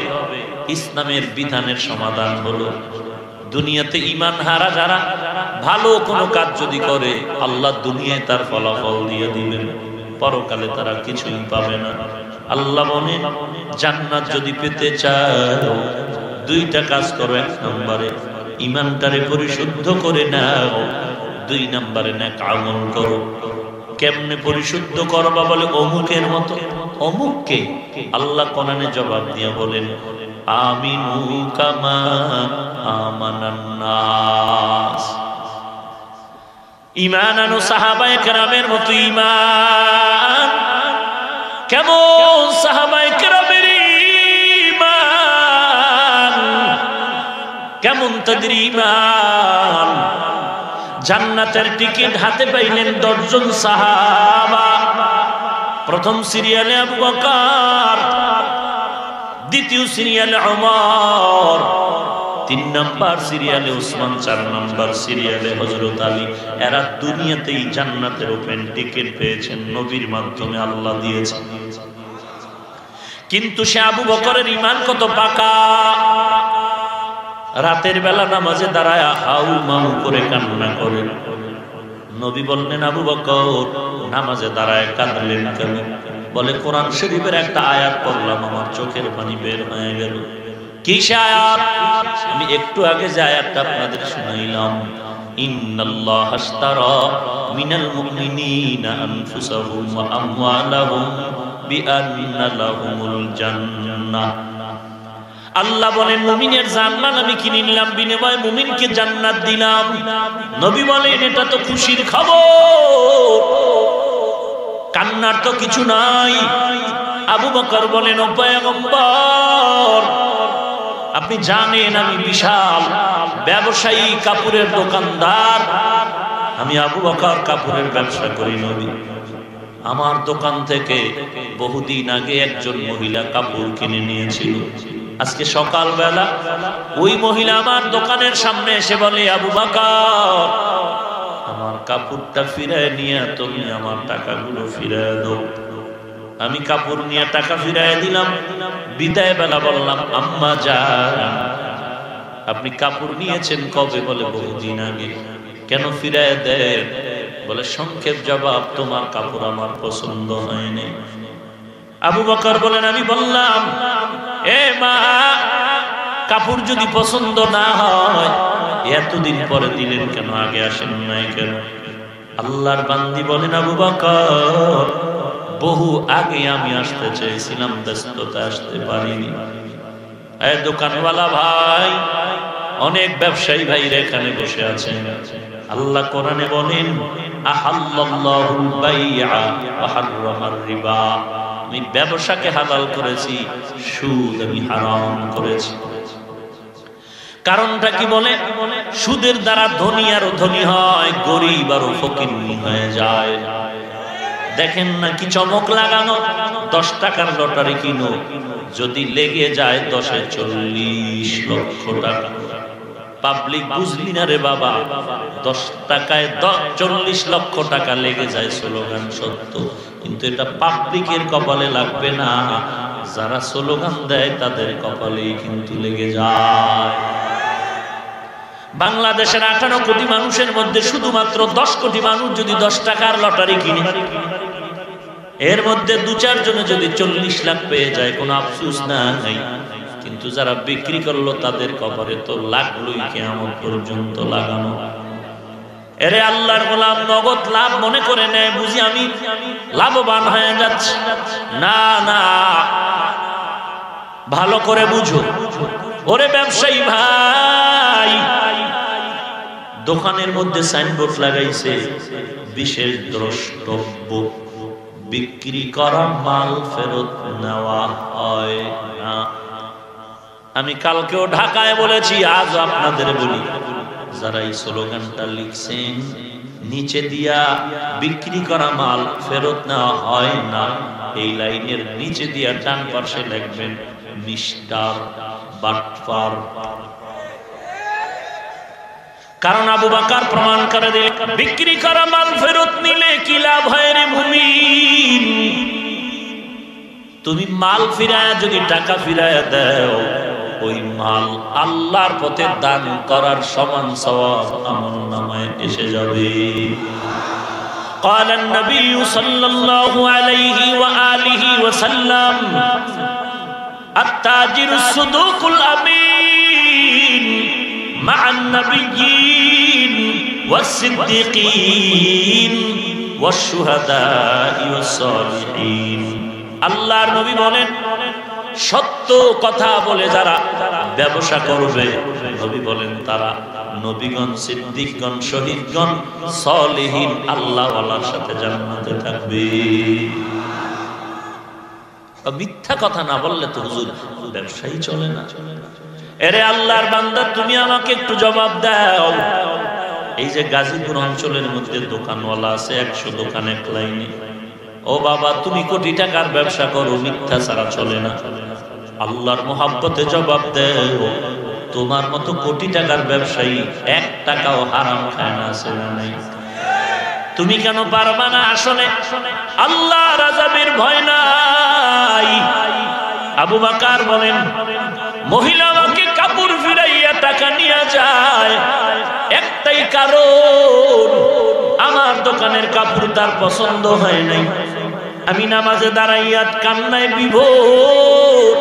ইসলামের বিধানের সমাধান হলো দুনিয়াতে ঈমান হারা যারা ভালো কোনো কাজ যদি করে, আল্লাহ দুনিয়ায় তার ফলাফল দিয়ে দিবেন, পরকালে তারা কিছুই পাবে না। আল্লাহ বলেন জান্নাত যদি পেতে চাও দুইটা কাজ করো। এক নম্বরে ঈমানটারে পরিশুদ্ধ করে নাও, দুই নম্বরে নেক আমল করো। কেমনে পরিশুদ্ধ করবা? বলে অমুকের মতো। অমুককে আল্লাহ কোরআনে জবাব দিয়ে বলেন আমিনু কামা আমানান নাস। ঈমান আনো সাহাবায়ে কেরামের মতো ঈমান। কেমন সাহাবায়ে কেরামের ঈমান, কেমন তাদের ঈমান? জান্নাতের টিকিট হাতে পাইলেন 10 জন সাহাবা। প্রথম সিরিয়ালে আবু বকর, দ্বিতীয় সিরিয়ালে ওমর, 3 নম্বর সিরিয়ালে উসমান, 4 নম্বর সিরিয়ালে হযরত আলী। এরা দুনিয়াতেই জান্নাতের ওপেন টিকিট পেয়েছেন, নবীর মাধ্যমে আল্লাহ দিয়েছেন। কিন্তু সে আবু বকরের ঈমান কত পাকা! রাতের বেলা নামাজে দাঁড়ায় হাউ মাউ করে কান্না করে। নবী বললেন আবু বকর নামাজে দাঁড়ায় কাঁদলেন কেন? বলে কোরআন শরীফের একটা আয়াত পড়লাম, আমার চোখের পানি বের হয়ে গেল। কি সে আয়াত? আমি একটু আগে যে আয়াতটা আপনাদের শুনাইলাম, ইন্নাল্লাহা আশতারা মিনাল মুমিনিনা আনফুসাহুম ওয়া আমওয়ালাহুম বিআন্না লাহুমুল জান্নাহ। আল্লাহ বলেন মুমিনের জান্নাত আমি কিনে নিলাম, বিনিময়ে মুমিনকে জান্নাত দিলাম। নবী বলেন এটা তো খুশির খবর, কান্নার তো কিছু নাই। আবু বকর বলেন ও পয়গম্বর, আপনি জানেন আমি বিশাল ব্যবসায়ী, কাপড়ের দোকানদার। আমি আবু বকর কাপড়ের ব্যবসা করি। নবী আমার দোকান থেকে বহুদিন আগে একজন মহিলা কাপড় কিনে নিয়েছিল। আজকে সকালবেলা ওই মহিলা আমার দোকানের সামনে এসে বলে আবু বকর আমার কাপড়টা ফিরায় নিয়ে তুমি আমার টাকাগুলো ফিরায় দাও। আমি কাপড় নিয়ে টাকা ফিরায় দিলাম। বিদায় বেলা বললাম আম্মা জান আপনি কাপড় নিয়েছেন কবে? বলে বহুদিন আগে। কেন ফিরায় দেন? বলে সংক্ষেপ জবাব, তোমার কাপড় আমার পছন্দ হয়নি। আবু বকর বলেন আমি বললাম এ মা, কাপড় যদি পছন্দ না হয় এতদিন পরে দিলেন কেন? আগে আসেন নাই কেন? আল্লাহর বান্দি বলেন আবু বকর বহু আগে আমি আসতে চেয়েছিলাম, ব্যস্ততা আসতে পারিনি। এই দোকানওয়ালা ভাই, অনেক ব্যবসায়ী ভাইরা এখানে বসে আছেন। আল্লাহ কোরআনে বলেন আহাল্লাল্লাহুল বাই'a ওয়া হাররামার রিবা। আমি ব্যবসাকে হালাল করেছি, সুদ আমি হারাম করেছি। কারণটা কি? বলে সুদের দ্বারা ধনী আরো ধনী হয়, গরিব আরো ফকির হয়ে যায়। দেখেন না কি চমক লাগানো? 10 টাকার লটারি কিনো, যদি লেগে যায় 10-এ 40 লক্ষ টাকা। পাবলিক বুঝলি না রে বাবা, 10 টাকায় 40 লক্ষ টাকা লেগে যায়। স্লোগান সত্য, কিন্তু এটা পাবলিকের কপালে লাগবে না, যারা স্লোগান দেয় তাদের কপালেই কিন্তু লেগে যায়। বাংলাদেশের 18 কোটি মানুষের মধ্যে শুধুমাত্র 10 কোটি মানুষ যদি 10 টাকার লটারি কিনে, এর মধ্যে 2-4 জনে যদি 40 লাখ পেয়ে যায়, কোনো আফসোস নাই। কিন্তু যারা বিক্রি করলো তাদের কবরে তো লাগলোই কিয়ামত পর্যন্ত লাগানো। এরে আল্লাহর গোলাম নগদ লাভ মনে করে নেয় বুঝি আমি লাভবান হয়ে যাচ্ছি। না না, ভালো করে বুঝো। ওরে ব্যবসায়ী ভাই, দোকানের মধ্যে সাইনবোর্ড লাগাইছে বিশেষ দ্রষ্টব্য, বিক্রি করা মাল ফেরত নেওয়া হয় না। আমি কালকেও ঢাকায় বলেছি, আজ আপনাদের বলি, যারা এই স্লোগানটা লিখছেন, নিচে দিয়া বিক্রি করা মাল ফেরত নেওয়া হয় না, এই লাইনের নিচে দিয়া ডান পাশে লিখবেন মিস্টার বাটপার। কারণ আবু বকর প্রমাণ করে দিলেন, বিক্রি করা মাল ফেরত নিলে কি লাভ হয় রে মুমিন? তুমি মাল ফিরায় যদি টাকা ফিরায় দাও, ওই মাল আল্লাহর পথে দান করার সমান সওয়াব আমলনামায় এসে যাবে। قال النبي صلى الله عليه وآله وسلم التاجر الصدوق الأمين مع النبيين والصديقين والشهداء والصالحين। আল্লাহর নবী বলেন, সত্য কথা বলে যারা ব্যবসা করবে, নবী বলেন তারা নবীগণ, সিদ্দিকগণ, শহীদগণ, সালেহীন আল্লাহওয়ালার সাথে জান্নাতে থাকবে। মিথ্যা কথা না বললে তো হুজুর ব্যবসাই চলে না। এরে আল্লাহর বান্দা, তুমি আমাকে একটু জবাব দাও। এই যে গাজীপুর অঞ্চলের মধ্যে দোকানওয়ালা আছে 100 দোকান এক লাইনে, ও বাবা তুমি কোটি টাকার ব্যবসা করো, মিথ্যা ছাড়া চলে না। আল্লাহর মোহাব্বতে জবাব দেও, তোমার মতো কোটি টাকার ব্যবসায়ী 1 টাকাও হারাম খায় না, আছে না নাই? তুমি কেন পারবা না? আসলে আল্লাহর আযাবের ভয় নাই। আবু বকর বলেন, মহিলা আমাকে কাপড় ফিরাইয়া টাকা নিয়ে যায়, একটাই কারণ, আমার দোকানের কাপড় তার পছন্দ হয় নাই। আমি নামাজে দাঁড়াইয়া কান্নায় বিভোর।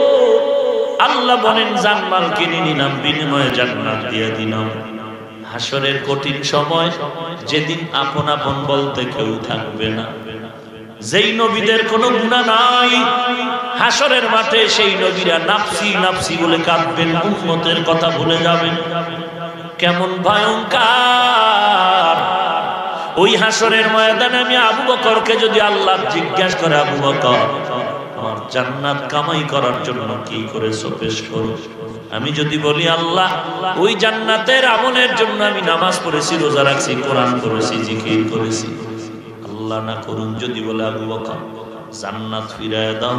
আল্লাহ বলেন, জানমাল কিনে নিলাম, বিনিময়ে জান্নাত দিয়ে দিলাম। হাসরের কঠিন সময়, যেদিন আপন আপন বলতে কেউ থাকবে না, যেই নবীদের কোনো গুনাহ নাই, হাসরের মাঠে সেই নবীরা নাফসি নাফসি বলে কাঁদবেন, উম্মতের কথা ভুলে যাবেন। কেমন ভয়ঙ্কর ওই হাসরের ময়দানে। আমি আবু বকরকে যদি আল্লাহ জিজ্ঞাসা করে, আবু বকর আমার জান্নাত কামাই করার জন্য কি করেছো পেশ করো, আমি যদি বলি আল্লাহ ওই জান্নাতের আমলের জন্য আমি নামাজ পড়েছি, রোজা রাখছি, কোরআন পড়েছি, জিকির করেছি, আল্লাহ না করুন যদি বলে আবু বকর জান্নাত ফিরায় দাও,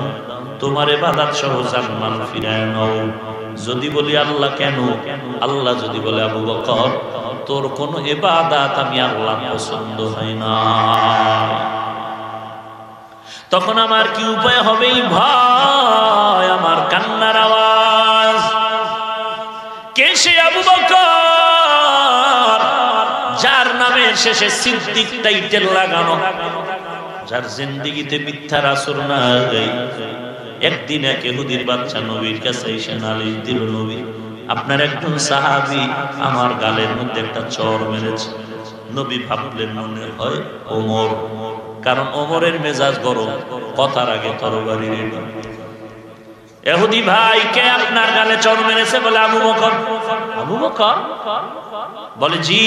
তোমার ইবাদত সহ জান্নাত ফিরায় নাও, যদি বলি আল্লাহ কেন, আল্লাহ যদি বলে আবু বকর তোর কোন ইবাদত আমি আল্লাহ পছন্দ হয় না, তখন আমার কি উপায় হবে? ভয়, আমার কান্নার আওয়াজ। কে সে আবু বকর যার নামের শেষে সিদ্দিক টাইটেল লাগানো, যার জিন্দেগিতে মিথ্যার আসর নাই। একদিন এক ইহুদির বাচ্চা নবীর কাছে এসে নালিশ দিল, নবী আপনার একজন সাহাবী আমার গালের মধ্যে একটা চড় মেরেছে। নবী ভাবলেন মনে হয় ওমর, কারণ ওমরের মেজাজ গরম, কথার আগে তরবারি রেডি। ইহুদি ভাই, কে আপনার গালে চড় মেরেছে? বলে আবু বকর। আবু বকর বলে জি।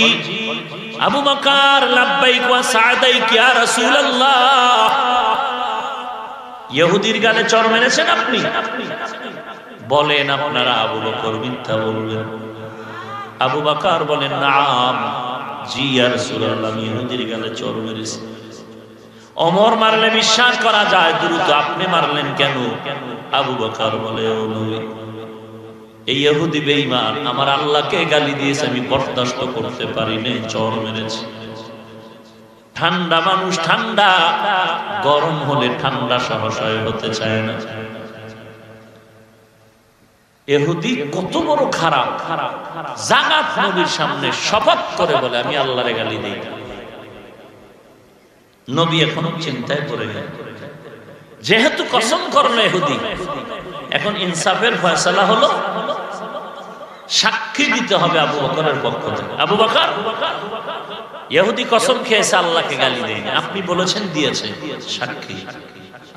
আবু বকর লাব্বাইক ওয়া সাদাইক ইয়া রাসূলুল্লাহ, ইহুদির গালে চড় মেরেছেন আপনি? বলেন আপনারা আবু বকর মিথ্যা বলবেন? আবু বকর বলেন নাম, জি ইয়া রাসূলুল্লাহ, আমি ইহুদির গালে চড় মেরেছি। ওমর মারলে বিশ্বাস করা যায়, দ্রুত আপনি মারলেন কেন? আবু বকর বলে, ও নবী এই ইহুদি বেঈমান আমার আল্লাহকে গালি দিয়েছে, আমি বরদাস্ত করতে পারি না, চড় মেরেছে। ঠান্ডা মানুষ, ঠান্ডা গরম হলে ঠান্ডা সহসয় হতে চায় না। ইহুদি কত বড় খারাপ, জাগাত নবীর সামনে শপথ করে বলে আমি আল্লাহরে গালি দেই। নবী এখন চিন্তায় পড়ে গেল, যেহেতু কসম করলো ইহুদি, এখন ইনসাফের ফয়সালা হলো, সাক্ষী দিতে হবে আবু বকরের পক্ষ থেকে। আবু বকর, ইহুদি কসম খেয়েছে আল্লাহকে গালি দেয়নি, আপনি বলেছেন দিয়েছে, সাক্ষী।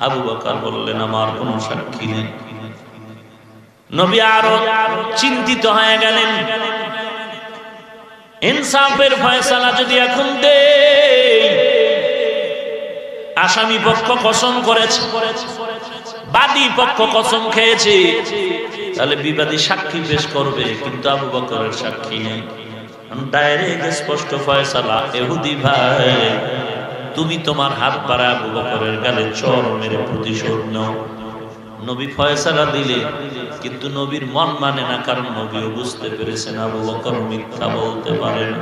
আবু বকর বললেন আমার কোনো সাক্ষী নেই। নবী আরো চিন্তিত হয়ে গেলেন, ইনসাফের ফয়সালা যদি এখন দেই, আসামি পক্ষ কসম করেছে, বাদী পক্ষ কসম খেয়েছে, তাহলে বিবাদী সাক্ষী পেশ করবে, কিন্তু আবু বকরের সাক্ষী নেই। ডাইরেক্ট স্পষ্ট ফয়সালা, ইহুদি ভাই তুমি তোমার হাত বাড়া আবু বকরের গালে চড় মেরে প্রতিশোধ নাও। নবী ফয়সালা দিলে, কিন্তু নবীর মন মানে না, কারণ নবীও বুঝতে পেরেছেন আবু বকর মিথ্যা বলতে পারে না।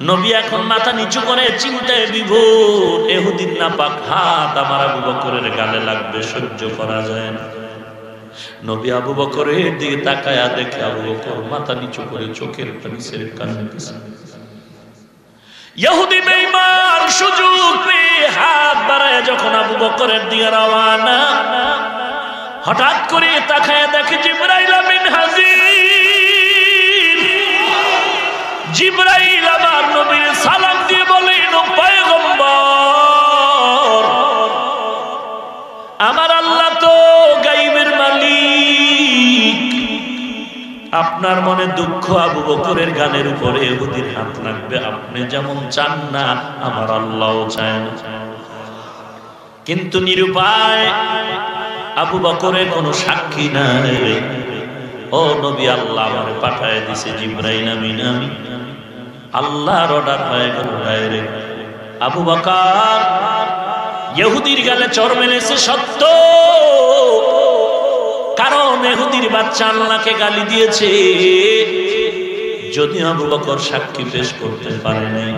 নবী এখন মাথা নিচু করে চিন্তায় বিভোর, ইহুদির নাপাক হাত আমার আবু বকরের গালে লাগবে, সহ্য করা যায় না। নবী আবু বকরের দিকে তাকায়া দেখে আবু বকর মাথা নিচু করে চোখের পানি ছেড়ে কাঁদতেছে। ইহুদি বেঈমান সুযোগ পেয়ে হাত বাড়ায় যখন আবু বকরের দিকে রওনা, হঠাৎ করে তাকায়া দেখে জিবরাইল আমিন হাজির। জিবরাইল আবার নবীর সালাম দিয়ে বলেন, ও পয়গম্বর, আমার আল্লাহ তো গায়বের মালিক, আপনার মনে দুঃখ আবু বকরের গানের উপরে ইহুদির হাত লাগবে, আপনি যেমন চান না আমার আল্লাহও চায় না। কিন্তু নিরুপায়, আবু বকরের কোনো সাক্ষী নাই। ও নবী, আল্লাহ আমারে পাঠায় দিছে জিবরাইল আমিন, আমি আল্লাহর অর্ডার হয়ে গেল ডাইরেক্ট। আবু বকর ইহুদির গালে চড় মেরেছে সত্য, কারণ ইহুদির বাচ্চা আল্লাহকে গালি দিয়েছে। যদি আবু বকর সাক্ষী পেশ করতে পারে নাই,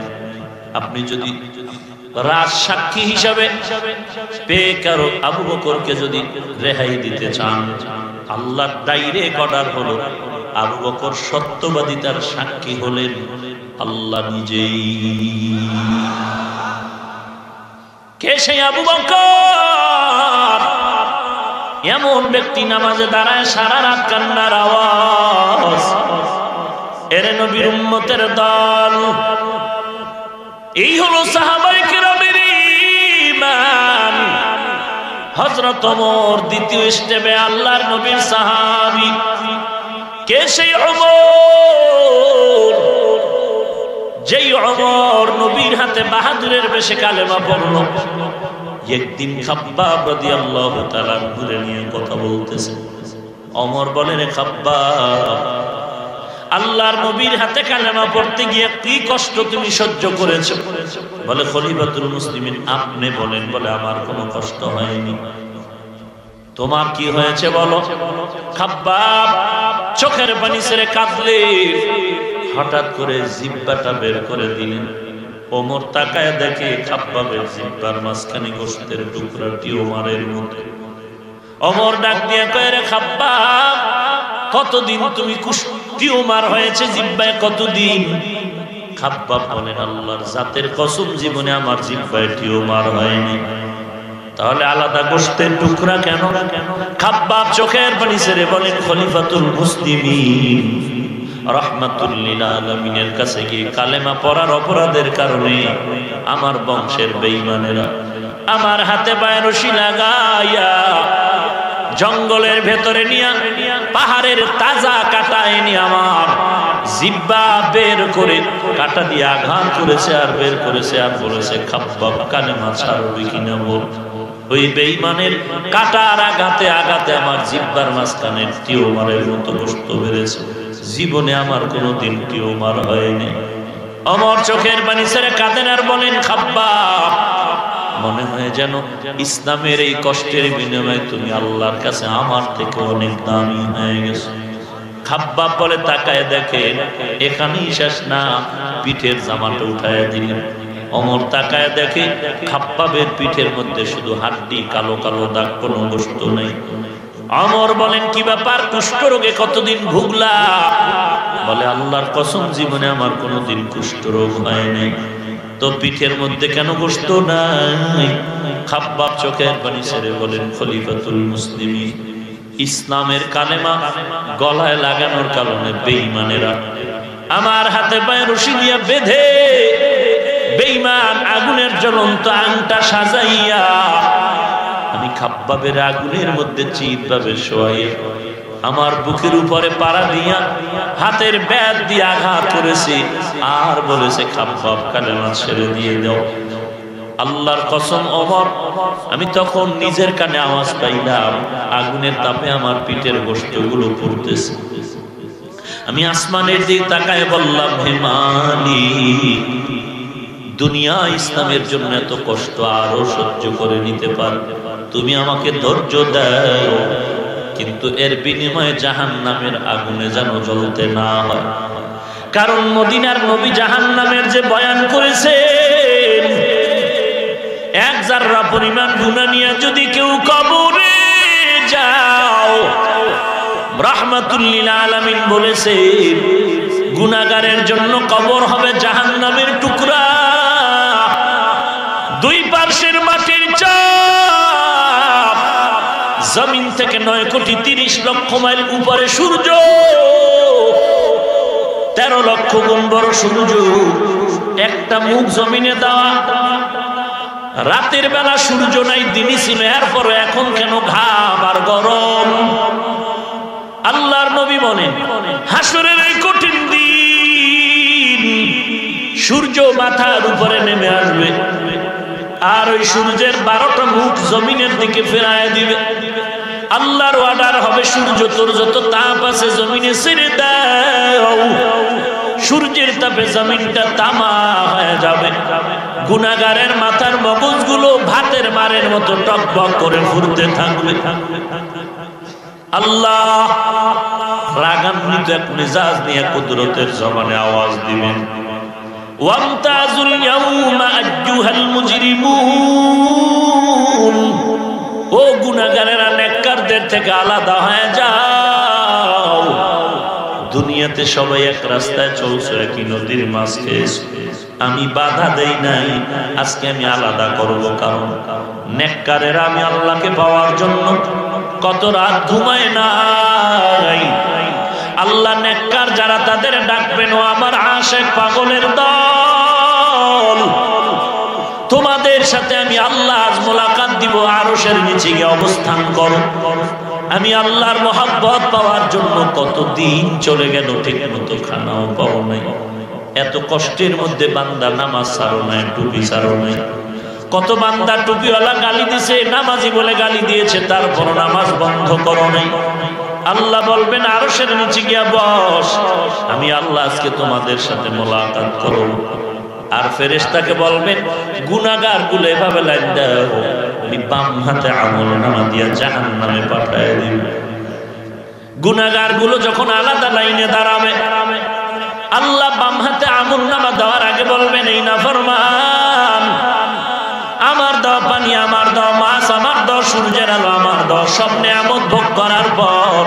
আপনি যদি রাজ সাক্ষী হিসাবে পেয়ে কারো আবু বকরকে যদি রেহাই দিতে চান, আল্লাহর ডাইরেক্ট অর্ডার হলো আবু বকর সত্যবাদিতার সাক্ষী হলেন আল্লাহ নিজেই। কে সেই আবু বকর? এমন ব্যক্তি নামাজে দাঁড়ায় সারা রাত কান্নার আওয়াজ, এর নবীর উম্মতের দল। এই হলো সাহাবায়ে কেরামের ঈমান। হযরত ওমর দ্বিতীয় স্টেপে আল্লাহর নবীর সাহাবী। কে সেই ওমর? যেই ওমর নবীর হাতে বাহাদুরের বেশে কালেমা পড়ল। একদিন খাব্বাব রাদিয়াল্লাহু তাআলা ঘুরে নিয়ে কথা বলতেছে। ওমর বলে, রে খাব্বাব, আল্লাহর নবীর হাতে কালেমা পড়তে গিয়ে কি কষ্ট তুমি সহ্য করেছো? বলে, খলিফাতুল মুসলিমিন আপনি বলেন। বলে, আমার কোনো কষ্ট হয়নি। তোমার কি হয়েছে বলো? খাব্বাব চোখের পানি ছেড়ে কাঁদলে, হঠাৎ করে জিহ্বাটা বের করে দিলেন। ওমর তাকায় দেখে খাব্বাবের জিহ্বার মাঝখানে গোশতের টুকরাটি ওমরের মতো। ওমর ডাক দিয়ে কয়, রে খাব্বাব, কতদিন তুমি টিউমার হয়েছে জিহ্বায়, কতদিন? খাব্বাব বলেন, আল্লাহর জাতের কসম, জীবনে আমার জিহ্বায় টিউমার হয়নি। তাহলে আলাদা গোশতের টুকরা কেন? খাব্বাব চোখের পানি ছেড়ে বলেন, খলিফাতুল মুসলিমিন রাহমাতুল লিল আলামিনের কাছে গিয়ে কালেমা পড়ার অপরাধের কারণে আমার বংশের বেঈমানেরা আমার হাতে পায়ে রশি লাগাইয়া জঙ্গলের ভেতরে নিয়ে পাহাড়ের তাজা কাটা এনে আমার জিহ্বা বের করে কাটা দিয়ে আঘাত করেছে, আর বের করেছে, আর বলেছে, খাব্বাব কালেমা ছাড়বি কিনা বল। ওই বেঈমানের কাটার আঘাতে আঘাতে আমার জিহ্বার মাঝখানে টিউমারের মতো গোশত বেড়েছে। জীবনে আমার কোনোদিন টিউমার হয়নি। ওমর চোখের পানি ছেড়ে কাঁদেন আর বলেন, খাব্বাব, মনে হয় যেন ইসলামের এই কষ্টের বিনিময়ে তুমি আল্লাহর কাছে আমার থেকে অনেক দামি হয়ে গেছো। খাব্বাব বলে, তাকায় দেখেন এখানেই শেষ না, পিঠের জামাটা উঠায় দিলেন। ওমর তাকায় দেখে খাব্বাবের পিঠের মধ্যে শুধু হাড্ডি, কালো কালো দাগ, কোনো গোশত নেই। ওমর বলেন, কি ব্যাপার, কুষ্ঠ রোগে কতদিন ভুগলা? বলে, আল্লাহর কসম, জীবনে আমার কোনোদিন কুষ্ঠ রোগ হয় নাই। তো পিঠের মধ্যে কেন গোশত নাই? খাব্বাব চোখের পানি ছেড়ে বলেন, খলিফাতুল মুসলিমিন, ইসলামের কালেমা গলায় লাগানোর কারণে বেঈমানেরা আমার হাতে পায়ে রশি দিয়ে বেঁধে বেঈমান আগুনের জ্বলন্ত আংটা সাজাইয়া আমি খাব্বাবের আগুনের মধ্যে চিৎভাবে শোয়াইয়া আমার বুকের উপরে পাড়া দিয়া হাতের ব্যাট দিয়ে আঘাত করেছে, আর বলেছে, খাব্বাব কালেমা ছেড়ে দিয়ে দাও। আল্লাহর কসম ওমর, আমি তখন নিজের কানে আওয়াজ পাইলাম আগুনের তাপে আমার পিঠের গোশতগুলো পুড়তেছে। আমি আসমানের দিকে তাকায় বললাম, হে মালিক, দুনিয়া ইসলামের জন্য এত কষ্ট আরো সহ্য করে নিতে পার, তুমি আমাকে ধৈর্য দাও, কিন্তু এর বিনিময়ে জাহান্নামের আগুনে যেন জ্বলতে না হয়। কারণ মদিনার নবী জাহান্নামের যে বয়ান করেছেন, এক জাররা পরিমাণ গুনাহ নিয়ে যদি কেউ কবরে যাও, রাহমাতুল লিল আলামিন বলেছেন গুনাহগারের জন্য কবর হবে জাহান্নামের টুকরা, দুই পার্শ্বের মাটির চাপ, জমিন থেকে 9,30,00,000 মাইল উপরে সূর্য, 13 লক্ষ গুণ বড় সূর্য, একটা মুখ জমিনে দেওয়া। রাতের বেলা সূর্য নাই, দিনই ছিল, এরপর এখন কেন ঘাম আর গরম? আল্লাহর নবী বলেন, হাসরের এই কঠিন দিন সূর্য মাথার উপরে নেমে আসবে, আর ওই সূর্যের 12টা মুখ জমিনের দিকে ফেরায় দিবে। আল্লাহর অর্ডার হবে, সূর্য তোর যত তাপ আছে জমিনে ছেড়ে দাও। সূর্যের তাপে জমিনটা তামা হয়ে যাবে, গুনাহগারের মাথার মগজগুলো ভাতের মারের মতো টকবক করে ফুরতে থাকবে। আল্লাহ রাগান্বিত এক মেজাজ নিয়ে কুদরতের জবানে আওয়াজ দিবেন, ওয়ামতাজুল ইয়াউমা আইয়ুহাল মুজরিমুন, ও গুনাহগারেরা নেককারদের থেকে আলাদা হয়ে যাও। দুনিয়াতে সবাই এক রাস্তায় চলছে, একই নদীর মাছ খেয়েছে, আমি বাধা দেই নাই, আজকে আমি আলাদা করব। কারণ নেককারেরা আমি আল্লাহকে পাওয়ার জন্য কত রাত ঘুমায় নাই। আল্লাহ নেককার যারা তাদের ডাকবেন, ও আমার আশিক পাগলের দল, তোমাদের সাথে আমি আল্লাহ আজ মোলাকাত দিব, আরশের নিচে গিয়ে অবস্থান করো। আমি আল্লাহর মহব্বত পাওয়ার জন্য কতদিন চলে গেল, ঠিক মতো খানাও পাও নাই। এত কষ্টের মধ্যে বান্দা নামাজ ছাড়ো নাই, টুপি ছাড়ো নাই। কত বান্দা টুপিওয়ালা গালি দিছে, নামাজি বলে গালি দিয়েছে, তারপর নামাজ বন্ধ করো নাই। আল্লাহ বলবেন, আরশের নিচে গিয়া বস, আমি আল্লাহ আজকে তোমাদের সাথে মোলাকাত করব। আর ফেরেশতাকে বলবেন, গুনাহগার গুলো এভাবে লাইন দাও, আমি বাম হাতে আমলনামা দিয়া জাহান্নামে পাঠায় দিব। গুনাহগার গুলো যখন আলাদা লাইনে দাঁড়াবে, আল্লাহ বাম হাতে আমলনামা দেওয়ার আগে বলবেন, এই নাফরমান, আমার দেওয়া পানি, আমার দেওয়া মাছ, আমার দেওয়া সূর্যের আলো, আমার দেওয়া সব নেয়ামত ভোগ করার পর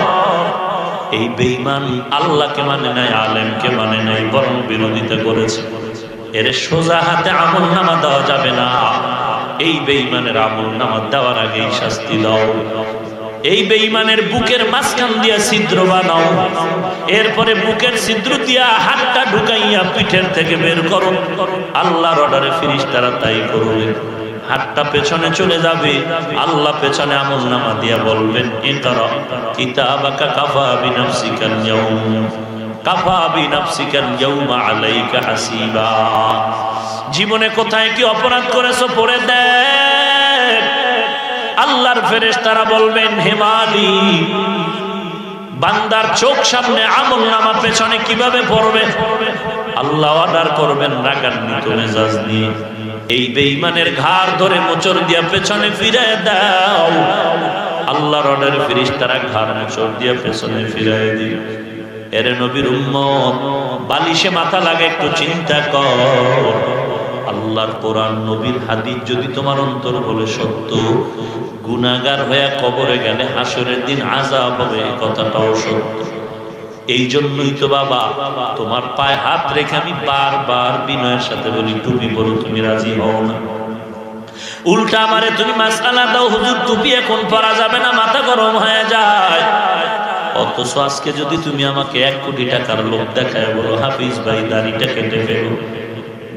এই বেঈমান আল্লাহকে মানে নাই, আলেমকে মানে নাই, বরং বিরোধিতা করেছে, এর সোজা হাতে আমলনামা দেওয়া যাবে না। এই বেঈমানের আমলনামা দেওয়ার আগেই শাস্তি দাও। এই বেঈমানের বুকের মাঝখান দিয়া ছিদ্র বানাও, এরপরে বুকের ছিদ্র দিয়া হাতটা ঢুকাইয়া পিঠের থেকে বের করো। আল্লাহর অর্ডারে ফেরেশতারা তাই করবে। হাতটা পেছনে চলে যাবে, আল্লাহ পেছনে আমলনামা দিয়া বলবেন, ইকরা কিতাবাকা কাফা বিনাফসিকাল ইয়াউম, কাফা বিনাফসিকাল ইয়াউমা আলাইকা হাসিবা। জীবনে কোথায় কি অপরাধ করেছো পড়ে দেখ। আল্লাহর ফেরেশতারা বলবেন, হে মালিক, বান্দার চোখ সামনে আমলনামা পেছনে কিভাবে পড়বে? আল্লাহ অর্ডার করবেন রাগান্বিত মেজাজ নিয়ে, এই বেঈমানের ঘাড় ধরে মোচড় দিয়া পেছনে ফিরায় দাও। আল্লাহর অর্ডারে ফেরেশতারা ঘাড় মোচড় দিয়া পেছনে ফিরায় দিবে। এরে নবীর উম্মত, বালিশে মাথা লাগে, একটু চিন্তা কর। আল্লাহর কোরআন, নবীর হাদিস যদি তোমার অন্তর বলে সত্য, গুনাহগার হয়ে কবরে গেলে হাসরের দিন আযাব হবে, এই কথাটাও সত্য। এই জন্যই তো বাবা তোমার পায়ে হাত রেখে আমি বারবার বিনয়ের সাথে বলি, টুপি পরো, তুমি রাজি হও না। উল্টা আমারে তুমি মাসআলা দাও, হুজুর টুপি এখন পরা যাবে না, মাথা গরম হয়ে যায়। অথচ আজকে যদি তুমি আমাকে 1 কোটি টাকার লোভ দেখায় বলো, হাফিজ ভাই দাড়িটা কেটে ফেলো,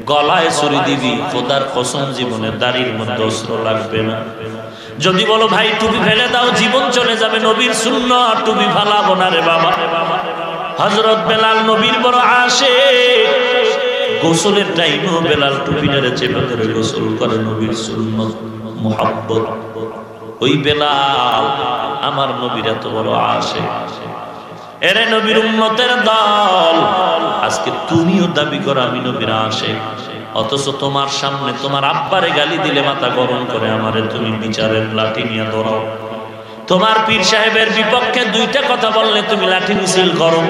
গলায় ছুরি দিবি, খোদার কসম জীবনে দাড়ির মধ্যে অস্ত্র লাগবে না। যদি বলো ভাই টুপি ফেলে দাও, জীবন চলে যাবে, নবীর সুন্নাত, টুপি ফালাবো না রে বাবা। হযরত বেলাল নবীর বড় আশিক, গোসলের টাইমেও বেলাল টুপি নেড়ে চেপে ধরে গোসল করে, নবীর সুন্নাত মুহাব্বত। ওই বেলাল আমার নবীর এত বড় আশিক, এরে নবীর উম্মতের দল, আজকে তুমিও দাবি করো আমি নবীর আশিক, অথচ তোমার সামনে তোমার আব্বারে গালি দিলে মাথা গরম করে আমারে তুমি বিচারের লাঠি নিয়ে দৌড়াও। তোমার পীর সাহেবের বিপক্ষে দুইটা কথা বললে তুমি লাঠি মিছিল করো,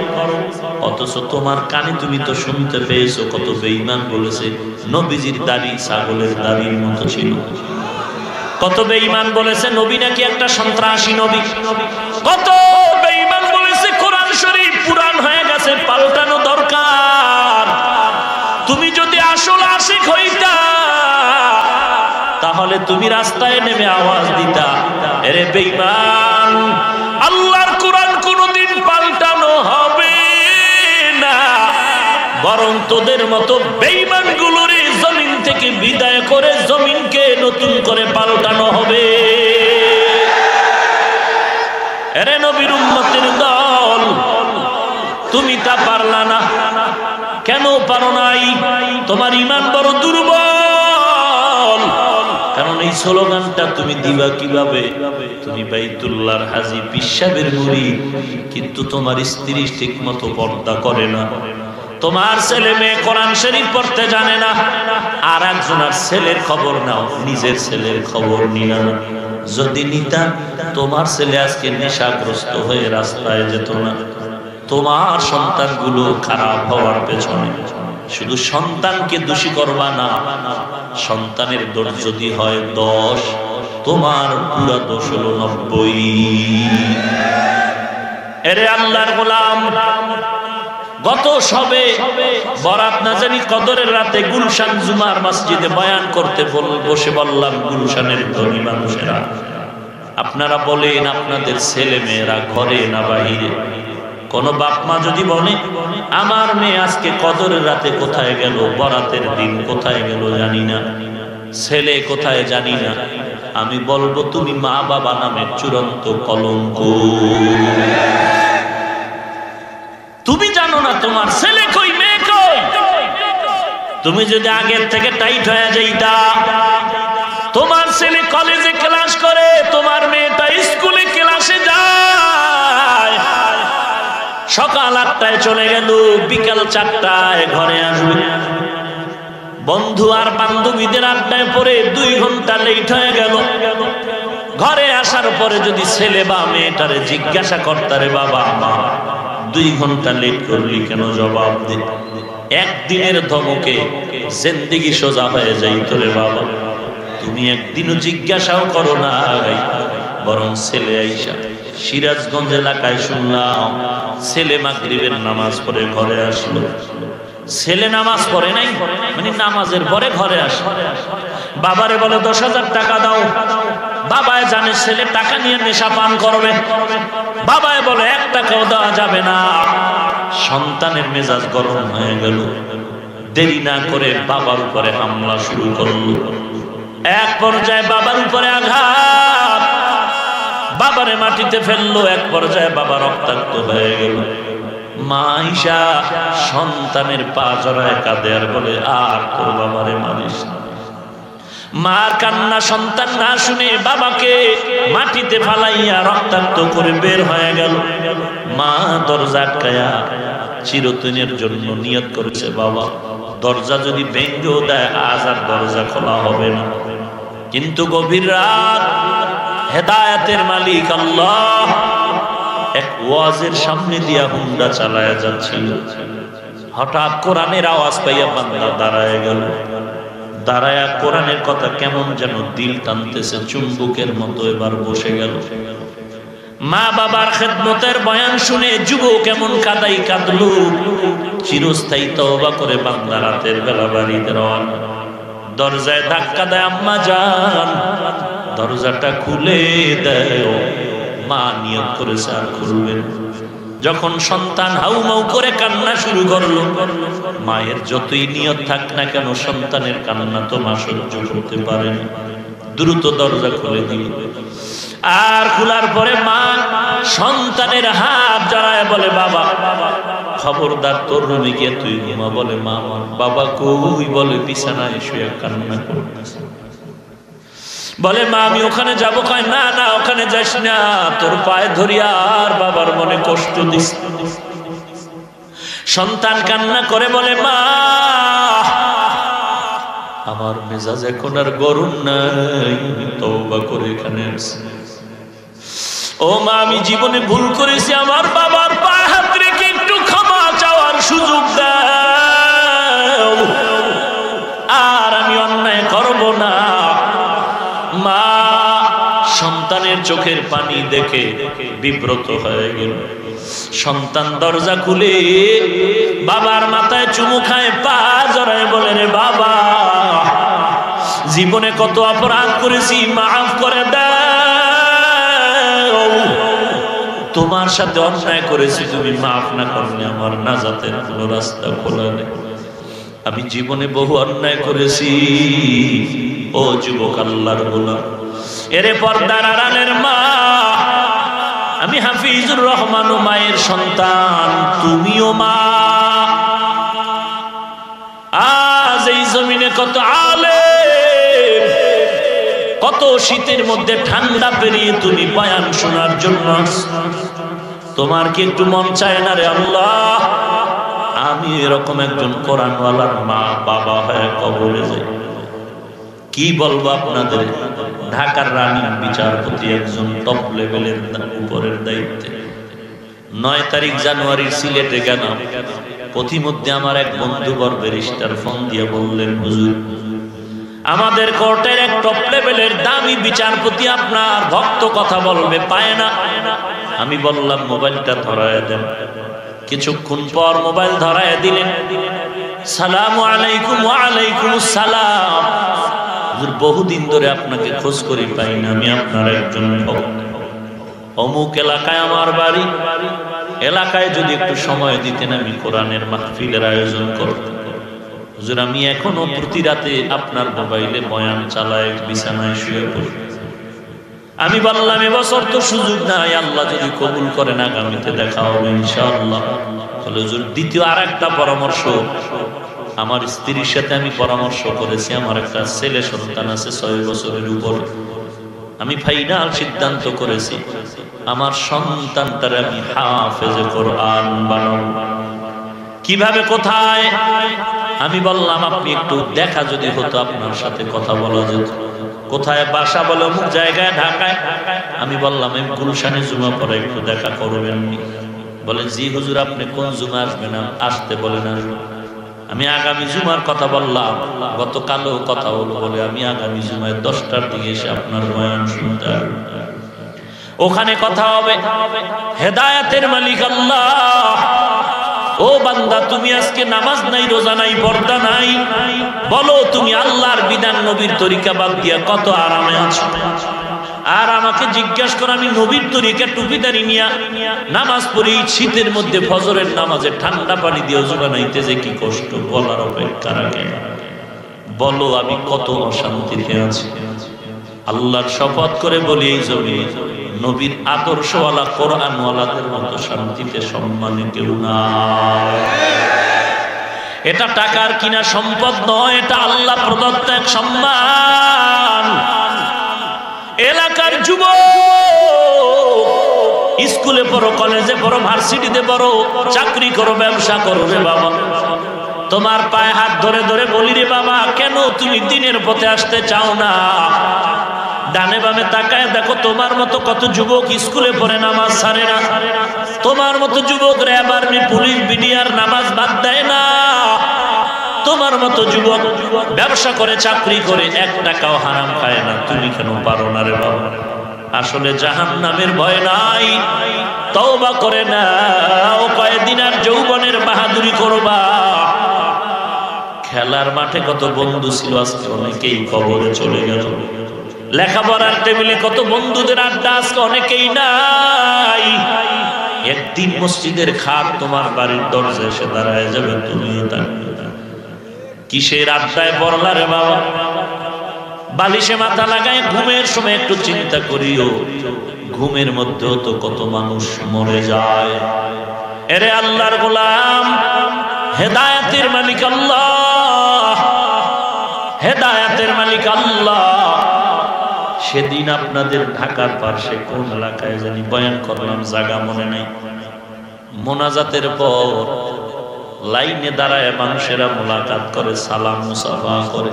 অথচ তোমার কানে তুমি তো শুনতে পেয়েছো কত বেঈমান বলেছে নবীজির দাড়ি ছাগলের দাড়ির মতো ছিল, কত বেঈমান বলেছে নবী নাকি একটা সন্ত্রাসী নবী, কত বেঈমান বলেছে কোরআন শরীফ পুরান হয়ে গেছে পাল্টানো দরকার। তুমি যদি আসল আশিক হইতা তাহলে তুমি রাস্তায় নেমে আওয়াজ দিতা, এরে বেঈমান আল্লাহর কোরআন কোনদিন পাল্টানো হবে না, বরং তোদের মতো বেঈমান গুলোর জমিন থেকে বিদায় করে জমিনকে নতুন করে পাল্টানো হবে। এরে নবীর উম্মতের দল, তুমি তা পারলা না, কেন পারো নাই? তোমার ঈমান বড় দুর্বল। কারণ এই স্লোগানটা তুমি দিবা কিভাবে? তুমি বাইতুল্লাহর হাজী পিসাবের মুরিদ, কিন্তু তোমার স্ত্রী ঠিকমতো পর্দা করে না, তোমার ছেলে মেয়ে কোরআন শরীফ পড়তে জানে না, আর একজনের ছেলের খবর নাও, নিজের ছেলের খবর নিলা না। যদি নিতা তোমার ছেলে আজকে নেশাগ্রস্ত হয়ে রাস্তায় যেত না। তোমার সন্তানগুলো খারাপ হওয়ার পেছনে শুধু সন্তানকে দোষী করবা না, সন্তানের দোষ যদি হয় 10, তোমার পুরা দোষ হলো 90। এরে আল্লাহর গোলাম, গত সবে বরাত না জানি কদরের রাতে গুলশান জুমার মসজিদে বয়ান করতে বসে বললাম, গুলশানের ধনী মানুষেরা আপনারা বলেন আপনাদের ছেলে মেয়েরা ঘরে না বাহিরে? কোন বাপ মা যদি বলে আমার মেয়ে আজকে কদরের রাতে কোথায় গেল, বরাতের দিন কোথায় গেল জানি না, ছেলে কোথায় জানি না, আমি বলবো তুমি মা বাবা নামে চূড়ান্ত কলঙ্ক। তুমি জানো না তোমার ছেলে কই মেয়ে কই? তুমি যদি আগের থেকে টাইট হয়ে যাইতা, তোমার ছেলে কলেজে ক্লাস করে, তোমার মেয়েটা স্কুলে ক্লাসে যায়, সকাল 8টায় চলে গেল, বিকাল 4টায় ঘরে আসবে, বন্ধু আর বান্ধবীদের আড্ডায় পড়ে 2 ঘন্টা লেট হয়ে গেল। ঘরে আসার পরে যদি ছেলে বা মেয়েটারে জিজ্ঞাসা করতারে বাবা মা 2 ঘন্টা লেট করলি কেন, জবাব দে, একদিনের ধমকে জিন্দেগি সোজা হয়ে যাইত রে বাবা। তুমি একদিনও জিজ্ঞাসাও করো না, বরং ছেলে আইসা সিরাজগঞ্জ এলাকায় শুনলাম ছেলে মাগরিবের নামাজ পড়ে ঘরে আসলো। ছেলে নামাজ পড়ে নাই মানে নামাজের পরে ঘরে আসে, বাবারে বলে 10,000 টাকা দাও, বাবায় জানে ছেলে টাকা নিয়ে নেশা পান করবে, বাবায় বলে 1 টাকাও দেওয়া যাবে না। সন্তানের মেজাজ গরম হয়ে গেল, দেরি না করে বাবার উপরে হামলা শুরু করলো। এক পর্যায়ে বাবার উপরে আঘাত, বাবারে মাটিতে ফেললো, এক পর্যায়ে বাবা রক্তাক্ত হয়ে গেল। মা আয়েশা সন্তানের পা জড়ায় কাঁদে আর বলে আর তোর বাবারে মারিস না। মার কান্না সন্তান না শুনে বাবাকে মাটিতে ফালাইয়া রক্তাক্ত করে বের হয়ে গেল। মা দরজা আটকায়া চিরদিনের জন্য নিয়ত করেছে, বাবা দরজা যদি ভেঙেও দেয় আজ আর দরজা খোলা হবে না। কিন্তু গভীর রাত, হেদায়েতের মালিক আল্লাহ এক ওয়াজের সামনে দিয়া হুন্ডা চালায়া যাচ্ছিল, হঠাৎ কোরআনের আওয়াজ পাইয়া বান্দা দাঁড়ায় গেল। দাঁড়ায়া কোরআনের কথা কেমন যেন দিল টানতেছে, চুম্বকের মতো এবার বসে গেল। মা বাবার খেদমতের বয়ান শুনে যুবক কেমন কাদাই কাঁদলো। চিরস্থায়ী তওবা করে বান্দা রাতের বেলা বাড়িতে রওনা। দরজায় ধাক্কা দেয় আম্মা জান, দরজাটা খুলে দেয়। মা নিয়ত করেছে আর খুলবেন। যখন সন্তান হাউমাউ করে কান্না শুরু করলো, মায়ের যতই নিয়ত থাক না কেন সন্তানের কান্না তো মা সহ্য করতে পারে না, দ্রুত দরজা খুলে দিল। আর খোলার পরে মা সন্তানের হাত জড়ায় বলে বাবা খবরদার তোর রুমে গিয়ে তুই ঘুমা। বলে মা বাবা কই? বলে বিছানায় শুয়ে কান্না করতেছে। বলে মা আমি ওখানে যাবো, কয় না না ওখানে যাস না, তোর পায়ে ধরি আর বাবার মনে কষ্ট দিস। সন্তান কান্না করে বলে মা আমার মেজাজ এখন আর গরম নাই, তওবা করে এখানে আসছি। ও মা আমি জীবনে ভুল করেছি, আমার বাবার পায়ে হাত রেখে একটু ক্ষমা চাওয়ার সুযোগ দাও, আর আমি অন্যায় করব না। মা সন্তানের চোখের পানি দেখে বিব্রত হয়ে গেল। সন্তান দরজা খুলে বাবার মাথায় চুমু খায়, পা জড়ায় বলে রে বাবা জীবনে কত অপরাধ করেছি, মাফ করে দাও। তোমার সাথে অন্যায় করেছি, তুমি মাফ না করলে আমার নাজাতের কোনো রাস্তা খোলা নেই। আমি জীবনে বহু অন্যায় করেছি। ও যুবক আল্লাহর গোলাম, এরে পর্দার আড়ালের মা, আমি হাফিজুর রহমান ও মায়ের সন্তান, তুমিও মা। আজ এই জমিনে কত আলেম, কত শীতের মধ্যে ঠান্ডা পেরিয়ে তুমি বয়ান শোনার জন্য, তোমার কি একটু মন চায় না রে আল্লাহ আমি এরকম একজন কোরআনওয়ালার মা বাবা হয়ে কবরে যাই? কি বলবো আপনাদের, ঢাকার রানী বিচারপতি একজন টপ লেভেলের উপরের দায়িত্বে। 9 তারিখ জানুয়ারির সিলেটে গেলাম, পথিমধ্যে আমার এক বন্ধুবর ব্যারিস্টার ফোন দিয়ে বললেন হুজুর আমাদের কোর্টের এক টপ লেভেলের দামি বিচারপতি আপনার ভক্ত কথা বলবে, পায় না। আমি বললাম মোবাইলটা ধরায় দেন। কিছুক্ষণ পর মোবাইল ধরায় দিলেন। সালামু আলাইকুম। ওয়া আলাইকুম আসসালাম। হুজুর বহুদিন ধরে আপনাকে খোঁজ করি, পাই না, আমি আপনার একজন ভক্ত, অমুক এলাকায় আমার বাড়ি, এলাকায় যদি একটু সময় দিতেন আমি কোরআনের মাহফিলের আয়োজন করতাম। হুজুর আমি এখনো প্রতি রাতে আপনার মোবাইলে বয়ান চালায়, বিছানায় শুয়ে পড়ি। আমি বললাম এবছর তো সুযোগ নাই, আল্লাহ যদি কবুল করেন আগামীতে দেখা হবে ইনশাআল্লাহ। বলে হুজুর দ্বিতীয় আর একটা পরামর্শ, আমার স্ত্রীর সাথে আমি পরামর্শ করেছি, আমার একটা ছেলে সন্তান আছে 6 বছরের উপরে। আমি ফাইনাল সিদ্ধান্ত করেছি আমার সন্তানটারে আমি হাফেজে কোরআন বানাবো। কিভাবে, কোথায়? আমি বললাম আপনি একটু দেখা যদি হতো, আপনার সাথে কথা বলা যেত। কোথায় বাসা? বলে অমুক জায়গায়, ঢাকায়। আমি বললাম আমি গুলশানে জুমা পরে একটু দেখা করবেন। বলেন জি হুজুর আপনি কোন জুমা আসবেন? আসতে বলেন আসবেন। আমি আগামী জুমার কথা বললাম, গতকালও কথা হলো, বলে আমি আগামী জুমায় 10টার দিকে এসে আপনার বয়ান শুনতে আসবো। ওখানে কথা হবে। হেদায়েতের মালিক আল্লাহ। ও বান্দা তুমি আজকে নামাজ নাই, রোজা নাই, পর্দা নাই, বলো তুমি আল্লাহর বিধান নবীর তরিকা বাদ দিয়া কত আরামে আছো। আর আমাকে জিজ্ঞাসা করো আমি নবীর তরিকা টুপিদারি নিয়া নামাজ পড়ি, শীতের মধ্যে ফজরের নামাজে ঠান্ডা পানি দিয়ে ওযু বানাইতে যে কি কষ্ট, বলার অপেক্ষা রাখে। বলো আমি কত অশান্তিতে আছি। আল্লাহর শপথ করে বলি এই জমি নবীর আদর্শওয়ালা কোরআনওয়ালাদের মতো শান্তিতে সম্মানে কেউ নাই। এটা টাকার কিনা সম্পদ নয়, এটা আল্লাহ প্রদত্ত এক সম্মান। এলাকার যুবক, স্কুলে পড়ো, কলেজে পড়ো, ভার্সিটিতে পড়ো, চাকরি করো, ব্যবসা করো রে বাবা, তোমার পায়ে হাত ধরে ধরে বলি রে বাবা কেন তুমি দিনের পথে আসতে চাও না? ডানে বামে তাকায় দেখো তোমার মতো কত যুবক স্কুলে পড়ে নামাজ ছাড়ে না, তোমার মতো যুবক র্যাব আর্মি পুলিশ বিডিআর নামাজ বাদ দেয় না, তোমার মতো যুবক ব্যবসা করে চাকরি করে 1 টাকাও হারাম খায় না, তুমি কেন পারো না রে বাবা? আসলে জাহান্নামের ভয় নাই, তওবা করে নাও, কয়েকদিন আর যৌবনের বাহাদুরি করবা। খেলার মাঠে কত বন্ধু ছিল, আজকে অনেকেই কবরে চলে গেল। লেখাপড়ার টেবিলে কত বন্ধুদের আড্ডা, আজকে অনেকেই নাই। একদিন মসজিদের খাট তোমার বাড়ির দরজায় এসে দাঁড়ায় যাবে, তুমিও থাকবে। কিসের আড্ডায় পড়লা রে বাবা? বালিশে মাথা লাগায় ঘুমের সময় একটু চিন্তা করিও, ঘুমের মধ্যেও তো কত মানুষ মরে যায়। এরে আল্লাহর গোলাম, হেদায়েতের মালিক আল্লাহ, হেদায়েতের মালিক আল্লাহ। সেদিন আপনাদের ঢাকার পাশে কোন এলাকায় জানি বয়ান করলাম, জায়গা মনে নাই। মোনাজাতের পর লাইনে দাঁড়ায় মানুষেরা মোলাকাত করে, সালাম মুসাফা করে।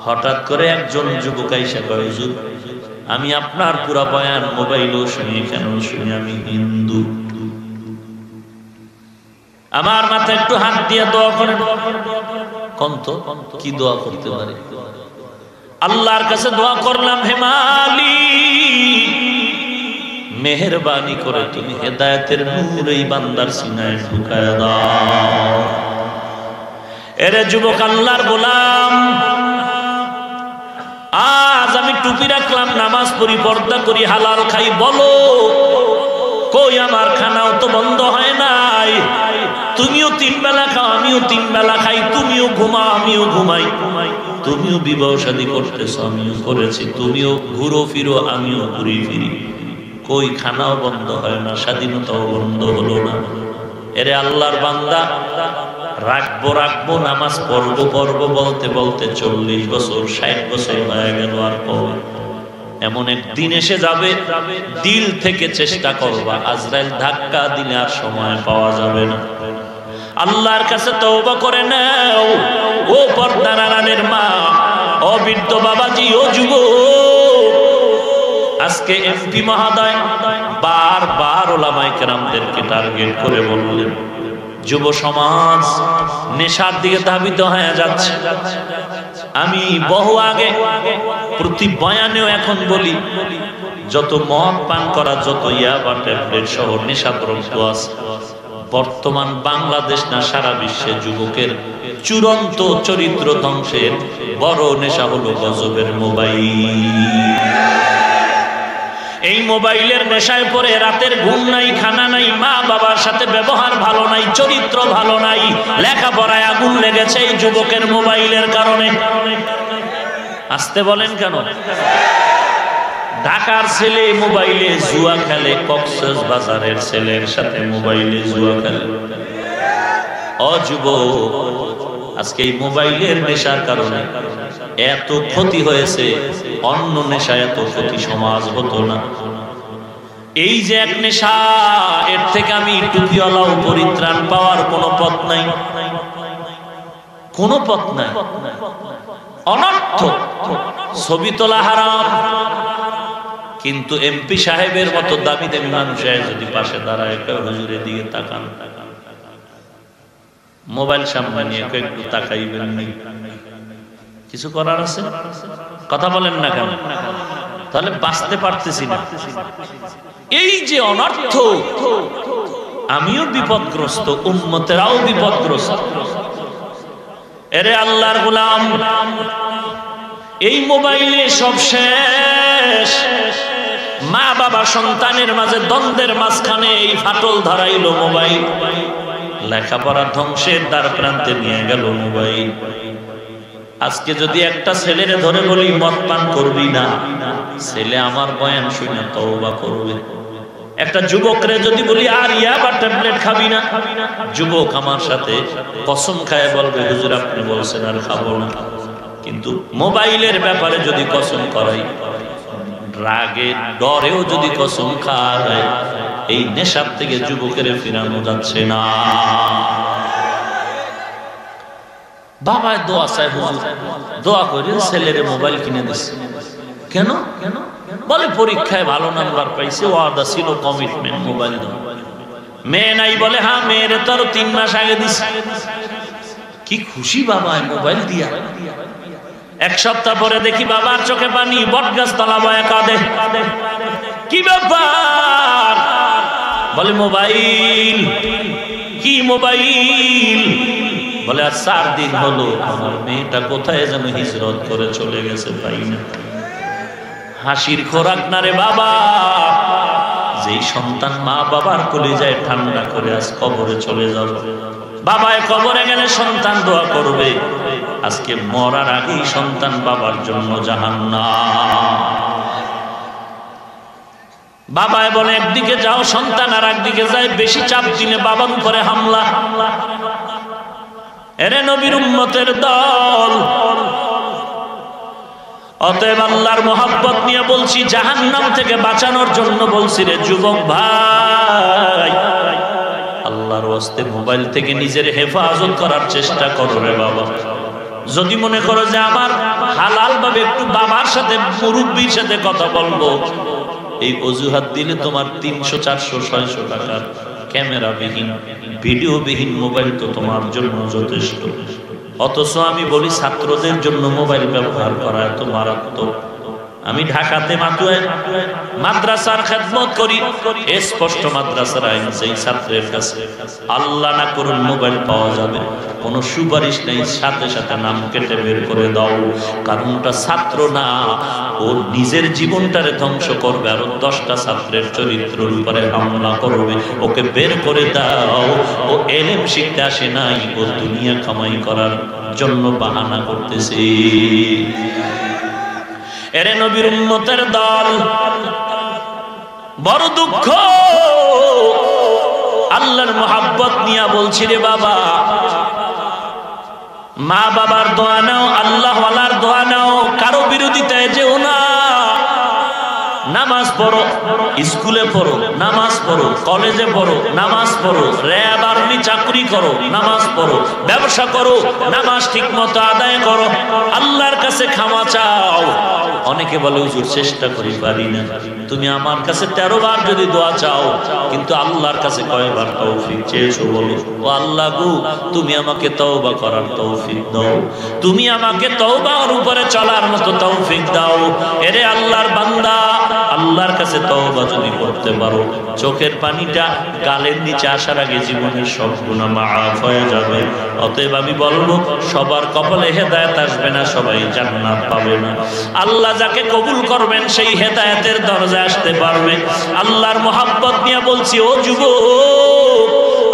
হঠাৎ করে একজন যুবক আইসা কয়, হুজুর আমি আপনার পুরা বয়ান মোবাইলও শুনি, কেন শুনি? আমি হিন্দু। আমার মাথায় একটু হাত দিয়ে দোয়া করেন। কন্ত কি দোয়া করতে পারে? আল্লাহর কাছে দোয়া করলাম, হে মালিক মেহেরবানি করে তুমি হেদায়েতের নূর এই বান্দার সিনায় ঢুকায় দাও। এরে যুবক আল্লাহর গোলাম, আজ আমি টুপি রাখলাম, নামাজ পড়ি, পর্দা করি, হালাল খাই, বলো কই আমার খানাও তো বন্ধ হয় নাই। তুমিও 3 বেলা খাও, আমিও 3 বেলা খাই, তুমিও ঘুমাও, আমিও ঘুমাই, তুমিও বিবাহ শাদী করতেছো, আমিও করেছি, তুমিও ঘুরো ফিরো, আমিও ঘুরি ফিরি, কই খানাও বন্ধ হয় না, স্বাধীনতাও বন্ধ হলো না। এরে আল্লাহর বান্দা, রাখবো রাখবো, নামাজ পড়বো পড়বো বলতে বলতে 40 বছর 60 বছর হয়ে গেল, আর কবে? এমন একদিন এসে যাবে, দিল থেকে চেষ্টা করবা, আজরাইল ধাক্কা দিলে আর সময় পাওয়া যাবে না। আল্লাহর কাছে তওবা করে নাও। ও পর্দার আড়ালের মা, ও বৃদ্ধ বাবাজি, ও যুবক, আজকে এমপি মহোদয় বারবার ওলামায়ে কেরামদেরকে টার্গেট করে বললেন, যুব সমাজ নেশার দিকে ধাবিত হয়ে যাচ্ছে। আমি বহু আগে প্রতি বয়ানেও এখন বলি, যত মদ পান করা, যত ইয়াবা ট্যাবলেট সহ নেশাদ্রব্য আছে, বর্তমান বাংলাদেশ না সারা বিশ্বে যুবকের চূড়ান্ত চরিত্র ধ্বংসের বড় নেশা হলো গজবের মোবাইল। এই মোবাইলের নেশায় পড়ে রাতের ঘুম নাই, খানা নাই, মা বাবার সাথে ব্যবহার ভালো নাই, চরিত্র ভালো নাই, লেখাপড়ায় আগুন লেগেছে এই যুবকের মোবাইলের কারণে। আসতে বলেন কেন? ঢাকার ছেলে মোবাইলে জুয়া খেলে, কক্সবাজারের ছেলের সাথে মোবাইলে জুয়া খেলে। ও যুবক, আজকে এই মোবাইলের নেশার কারণে এত ক্ষতি হয়েছে, অন্য নেশা এত ক্ষতি সমাজ হতো না। এই যে এক নেশা, এর থেকে আমি টুপিওয়ালাও পরিত্রাণ পাওয়ার কোনো পথ নাই, কোনো পথ নাই। অনর্থক ছবি তোলা হারাম, কিন্তু এমপি সাহেবের মতো দামি দামি মানুষ যদি পাশে দাঁড়ায়, হুজুরের দিকে তাকান, মোবাইল সামনে নিয়ে একটু তাকাইবেন, কিছু করার আছে? কথা বলেন না কেন? তাহলে বাঁচতে পারতেছি না। এই যে অনর্থ, আমিও বিপদগ্রস্ত, উম্মতেরাও বিপদগ্রস্ত। এরে আল্লাহর গোলাম, এই মোবাইলে সব শেষ। মা বাবা সন্তানের মাঝে দ্বন্দ্বের মাঝখানে এই ফাটল ধরাইল মোবাইল। লেখাপড়া ধ্বংসের দ্বার প্রান্তে নিয়ে গেল মোবাইল। আজকে যদি একটা ছেলেরে ধরে বলি মদ পান করবি না, ছেলে আমার বয়ান শুনে তওবা করবে। একটা যুবকরে যদি বলি আর ইয়াবা ট্যাবলেট খাবি না, যুবক আমার সাথে কসম খায় বলবে, হুজুর আপনি বলছেন আর খাবো না। কিন্তু মোবাইলের ব্যাপারে যদি কসম করাই, রাগে ডরেও যদি কসম খায়, এই নেশার থেকে যুবকের ফিরানো যাচ্ছে না। বাবা দোয়া চাই, হুজুর দোয়া করে ছেলের মোবাইল কিনে দিচ্ছে। কেন? বলে পরীক্ষায় ভালো নাম্বার পাইছে, ওয়াদা ছিল, কমিটমেন্ট, মোবাইল দাও। মেয়ে নাই বলে, হ্যাঁ মেয়ের তো আরো 3 মাস আগে দিচ্ছে। কি খুশি বাবা মোবাইল দিয়া। 1 সপ্তাহ পরে দেখি বাবার চোখে পানি, বটগাছ তলা বয়া কাঁদে। কি ব্যাপার? বলে মোবাইল। কি মোবাইল? বলে আর 4 দিন হলো আমার মেয়েটা কোথায় যেন হিজরত করে চলে গেছে, পাই না। হাসির খোরাক না রে বাবা, যেই সন্তান মা বাবার কলিজায় ঠান্ডা করে আজ কবরে চলে যাবে। বাবায় কবরে গেলে সন্তান দোয়া করবে, আজকে মরার আগেই সন্তান বাবার জন্য জাহান্নাম। বাবায় বলে একদিকে যাও, সন্তান আর একদিকে যায়, বেশি চাপ দিলে বাবার উপরে হামলা। এরে নবীর উম্মতের দল, অতএব আল্লাহর মহব্বত নিয়ে বলছি, জাহান্নাম থেকে বাঁচানোর জন্য বলছি রে যুবক ভাই, আল্লাহর ওয়াস্তে মোবাইল থেকে নিজের হেফাজত করার চেষ্টা করো রে বাবা। যদি মনে করো যে আমার হালাল ভাবে একটু বাবার সাথে মুরব্বির সাথে কথা বলবো, এই অজুহাত দিলে তোমার 300 400 600 টাকার ক্যামেরাবিহীন ভিডিওবিহীন মোবাইল তো তোমার জন্য যথেষ্ট। অথচ আমি বলি ছাত্রদের জন্য মোবাইল ব্যবহার করা এত মারাত্মক। আমি ঢাকাতে মাদ্রাসার খেদমত করি, স্পষ্ট মাদ্রাসার আইন সেই ছাত্রের কাছে আল্লাহ না করুন মোবাইল পাওয়া যাবে, কোনো সুপারিশ নেই, সাথে সাথে নাম কেটে বের করে দাও। কারণ ওটা ছাত্র না, ও নিজের জীবনটারে ধ্বংস করবে, আরো 10টা ছাত্রের চরিত্রের উপরে হামলা করবে, ওকে বের করে দাও। ও এলেম শিখতে আসে নাই, ও দুনিয়া কামাই করার জন্য বাহানা করতেছে। এরে নবীর উম্মতের দল, বড় দুঃখ। আল্লাহর মহব্বত নিয়ে বলছি রে বাবা, মা বাবার দোয়া নাও, আল্লাহ ওয়ালার দোয়া নাও, কারো বিরোধিতায় যেও না। নামাজ পড়ো, স্কুলে পড়ো, নামাজ পড়ো, কলেজে পড়ো, নামাজ পড়ো, র্যাব আর্মি চাকরি করো, নামাজ পড়ো, ব্যবসা করো, নামাজ ঠিক মতো আদায় করো, আল্লাহর কাছে ক্ষমা চাও। অনেকে বলে হুজুর চেষ্টা করি পারি না। তুমি আমার কাছে 13 বার যদি দোয়া চাও, কিন্তু আল্লাহর কাছে কয়বার তৌফিক চেয়েছো বলো? ও আল্লাহ গো, তুমি আমাকে তওবা করার তৌফিক দাও, তুমি আমাকে তওবার উপরে চলার মতো তৌফিক দাও। এরে আল্লাহর বান্দা, আল্লাহর কাছে তওবা যদি করতে পারো, চোখের পানিটা গালের নিচে আসার আগে জীবনের সব গুনাহ মাফ হয়ে যাবে। অতএব আমি বলবো, সবার কপালে হেদায়েত আসবে না, সবাই জান্নাত পাবে না। আল্লাহ যাকে কবুল করবেন সেই হেদায়েতের দরজায় আসতে পারবে। আল্লাহর মহব্বত নিয়ে বলছি, ও যুবক,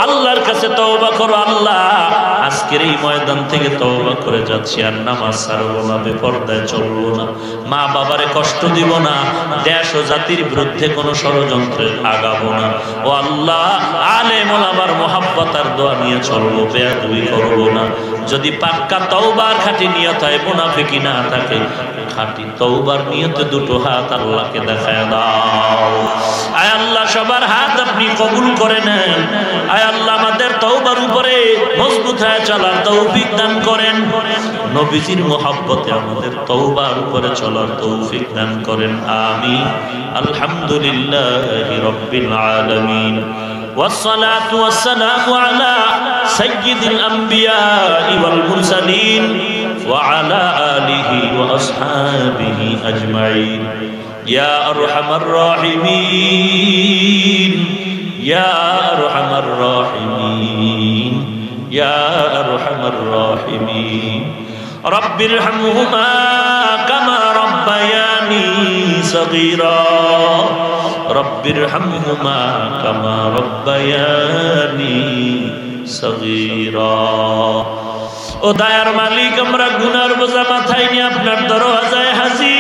আল্লাহর কাছে তওবা করো। আল্লাহ, আজকের এই ময়দান থেকে তওবা করে যাচ্ছি, আর নামাজ ছাড়বো না, বেপরদায় চলবো না, মা বাবারে কষ্ট দিব না, দেশ ও জাতির বিরুদ্ধে কোনো ষড়যন্ত্রে আগাবো না। ও আল্লাহ, আলেম ওলামার মহব্বত আর দোয়া নিয়ে চলবো, বেয়াদবি করবো না। যদি পাক্কা তওবার খাঁটি নিয়ত হয়, মুনাফিকি না থাকে, খাঁটি তওবার নিয়তে দুটো হাত আল্লাহকে দেখায় দাও। আয় আল্লাহ, সবার হাত আপনি কবুল করে নেন। আয় আল্লাহ, আমাদের তওবার উপরে মজবুত হয়ে চলার তৌফিক দান করেন। নবীজির মহব্বতে আমাদের তওবার উপরে চলার তৌফিক দান করেন। আমিন। আলহামদুলিল্লাহি রাব্বিল আলামিন। والصلاة والسلام على سيد الأنبياء والمرسلين وعلى آله وأصحابه أجمعين. يا أرحم الراحمين، يا أرحم الراحمين، يا أرحم الراحمين. رب ارحمهما كما ربياني صغيرا، رب ارحمهما كما ربياني صغيرا. ও দয়ার মালিক, আমরা গুনার বোঝা মাথায় নিয়ে আপনার দরওয়াজায় হাজির।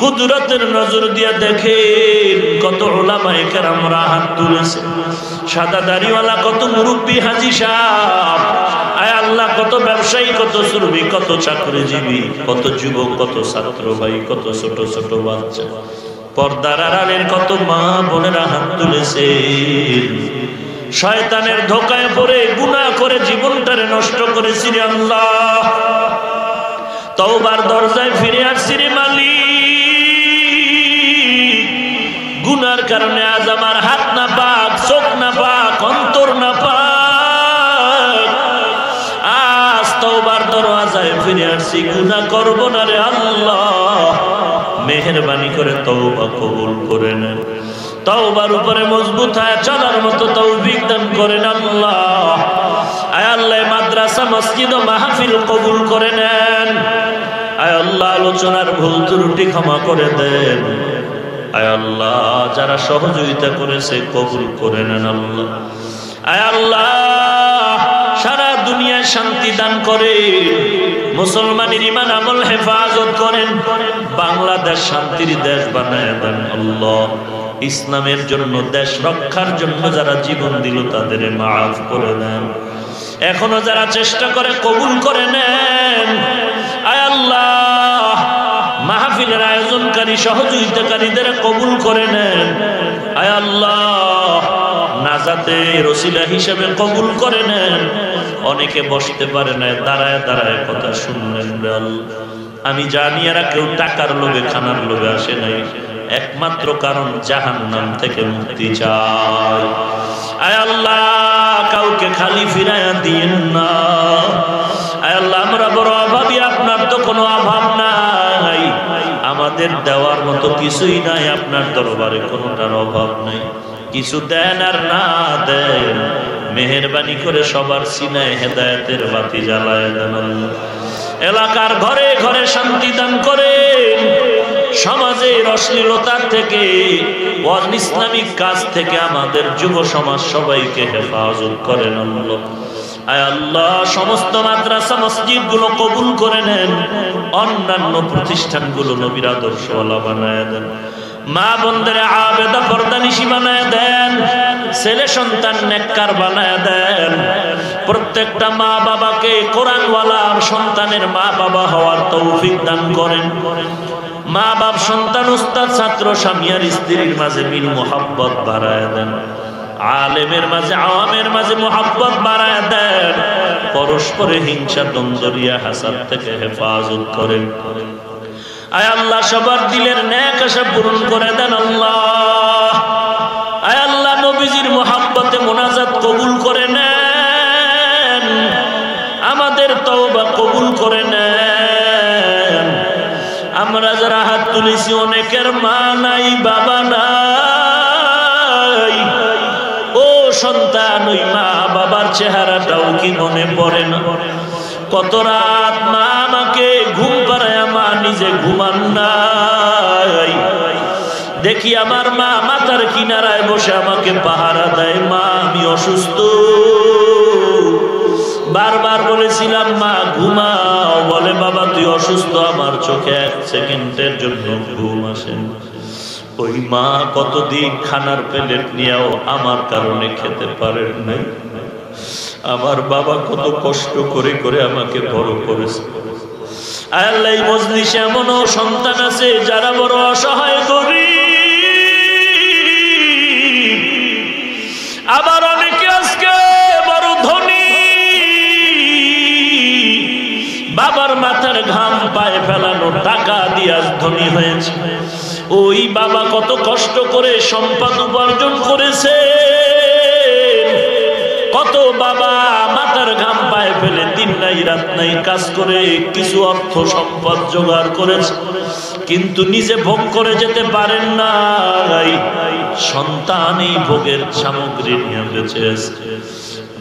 কুদরতের নজর দিয়ে দেখেন কত উলামায়ে কেরামরা হাত তুলেছে, সাদা দাড়িওয়ালা কত মুরব্বী হাজী সাহেব, আয় আল্লাহ, কত ব্যবসায়ী, কত শ্রমিক, কত চাকরিজীবী, কত যুবক, কত ছাত্র ভাই, কত ছোট ছোট বাচ্চা, পর্দার আড়ালের কত মা বোনেরা হাত তুলেছে। শয়তানের ধোকায় পড়ে গুনাহ করে জীবনটারে নষ্ট করেছি রে আল্লাহ। তওবার দরজায় ফিরে আসছি রে মালিক। গুনার কারণে আজ আমার হাত না পাক, চোখ না পাক, অন্তর না পাক। আজ তওবার দরজায় ফিরে আসছি, গুনাহ করব না রে আল্লাহ। মেহেরবানি করে তওবা কবুল করে নেন। তওবার উপরে মজবুত হয়ে চলার মতো তৌফিক দান করেন আল্লাহ। আয় আল্লাহ, মাদ্রাসা, মসজিদ ও মাহফিল কবুল করে নেন। আয় আল্লাহ, আলোচনার ভুল ত্রুটি ক্ষমা করে দেন। আয় আল্লাহ, যারা সহযোগিতা করেছে কবুল করে নেন আল্লাহ। আয় আল্লাহ, সারা দুনিয়ায় শান্তি দান করে, মুসলমানের ঈমান আমল হেফাজত করেন, বাংলাদেশ শান্তির দেশ বানায় দেন আল্লাহ। ইসলামের জন্য, দেশ রক্ষার জন্য যারা জীবন দিল তাদের মাফ করে দেন। এখনো যারা চেষ্টা করে কবুল করে নেন। আল্লাহ মাহফিলের আয়োজনকারী সহযোগিতাকারীদের কবুল করে নেন। আয় আল্লাহ নাজাতের ওসিলা হিসেবে কবুল করে নেন। অনেকে বসতে পারে না, দাঁড়ায় দাঁড়ায় কথা শুনলেন। আমি জানি এরা কেউ টাকার লোভে খানার লোভে আসে নাই, একমাত্র কারণ জাহান্নাম থেকে মুক্তি চায়। আয় আল্লাহ কাউকে খালি ফিরাইয়া দিয়েন না। আয় আল্লাহ আমরা বড় অভাবী, আপনার তো কোনো অভাব নাই, আমাদের দেওয়ার মতো কিছুই নাই, আপনার দরবারে কোনোটার অভাব নাই। কিছু দেন আর না দেন, মেহেরবানি করে সবার সিনায় হেদায়েতের বাতি জ্বালায় দেন। এলাকার ঘরে ঘরে শান্তি দান করেন, সমাজের অশ্লীলতার থেকে ইসলামিক কাজ থেকে আমাদের যুব সমাজ সবাইকে হেফাজত করেন। আয় আল্লাহ সমস্ত মাদ্রাসা মসজিদ গুলো কবুল করে নেন, অন্যান্য প্রতিষ্ঠানগুলো নবীর আদর্শওয়ালা বানায় দেন। মা বোনদের আবেদা পর্দানিশী বানায় দেন, ছেলে সন্তান নেককার বানায় দেন। প্রত্যেকটা মা বাবাকে কোরআনওয়ালা সন্তানের মা বাবা হওয়ার তৌফিক দান করেন। মা বাপ সন্তান উস্তাদ ছাত্র স্বামী আর স্ত্রীর মাঝে মিল মোহাব্বত বাড়ায় দেন। আলেমের মাঝে আওয়ামের মাঝে মোহাব্বত বাড়ায় দেন। পরস্পরে হিংসা দ্বন্দ্বরিয়া হাসাদ থেকে হেফাজত করেন। আয় আল্লাহ সবার দিলের নেক আশা পূরণ করে দেন। আল্লাহ আয় আল্লাহ নবীজির মোহাব্বতে মোনাজাত কবুল করে নেন, আমাদের তওবা কবুল করে নেন। আমরা যারা হাত তুলেছি অনেকের মা নাই বাবা নাই, ও সন্তান ওই মা বাবার চেহারাটাও কি মনে পড়ে না? কত রাত মা আমাকে ঘুম পাড়ায় মা নিজে ঘুমান নাই, দেখি আমার মা মাথার কিনারায় বসে আমাকে পাহারা দেয়। মা আমি অসুস্থ, বারবার বলেছিলাম মা ঘুমাও, বলে বাবা তুই অসুস্থ, আমার চোখে 1 সেকেন্ডের জন্য ঘুম আসে। ওই মা কতদিন খানার প্লেট নিয়েও আমার কারণে খেতে পারেন নাই। আমার বাবা কত কষ্ট করে করে আমাকে বড় করেছে। আল্লাহ এই মজলিসে এমনও সন্তান আছে যারা বড় অসহায় গরীব, আবার অনেকে আজকে বড় ধনী। বাবার মাথার ঘাম পায়ে ফেলানো টাকা দিয়ে আজ ধনী হয়েছে। ওই বাবা কত কষ্ট করে সম্পদ উপার্জন করেছে, কত বাবা মাথার ঘাম পায়ে ফেলে দিন নাই রাত নাই কাজ করে কিছু অর্থ সম্পদ জোগাড় করেছে, কিন্তু নিজে ভোগ করে যেতে পারেন না। সন্তান এই ভোগের সামগ্রী নিয়ে বেঁচে আছে।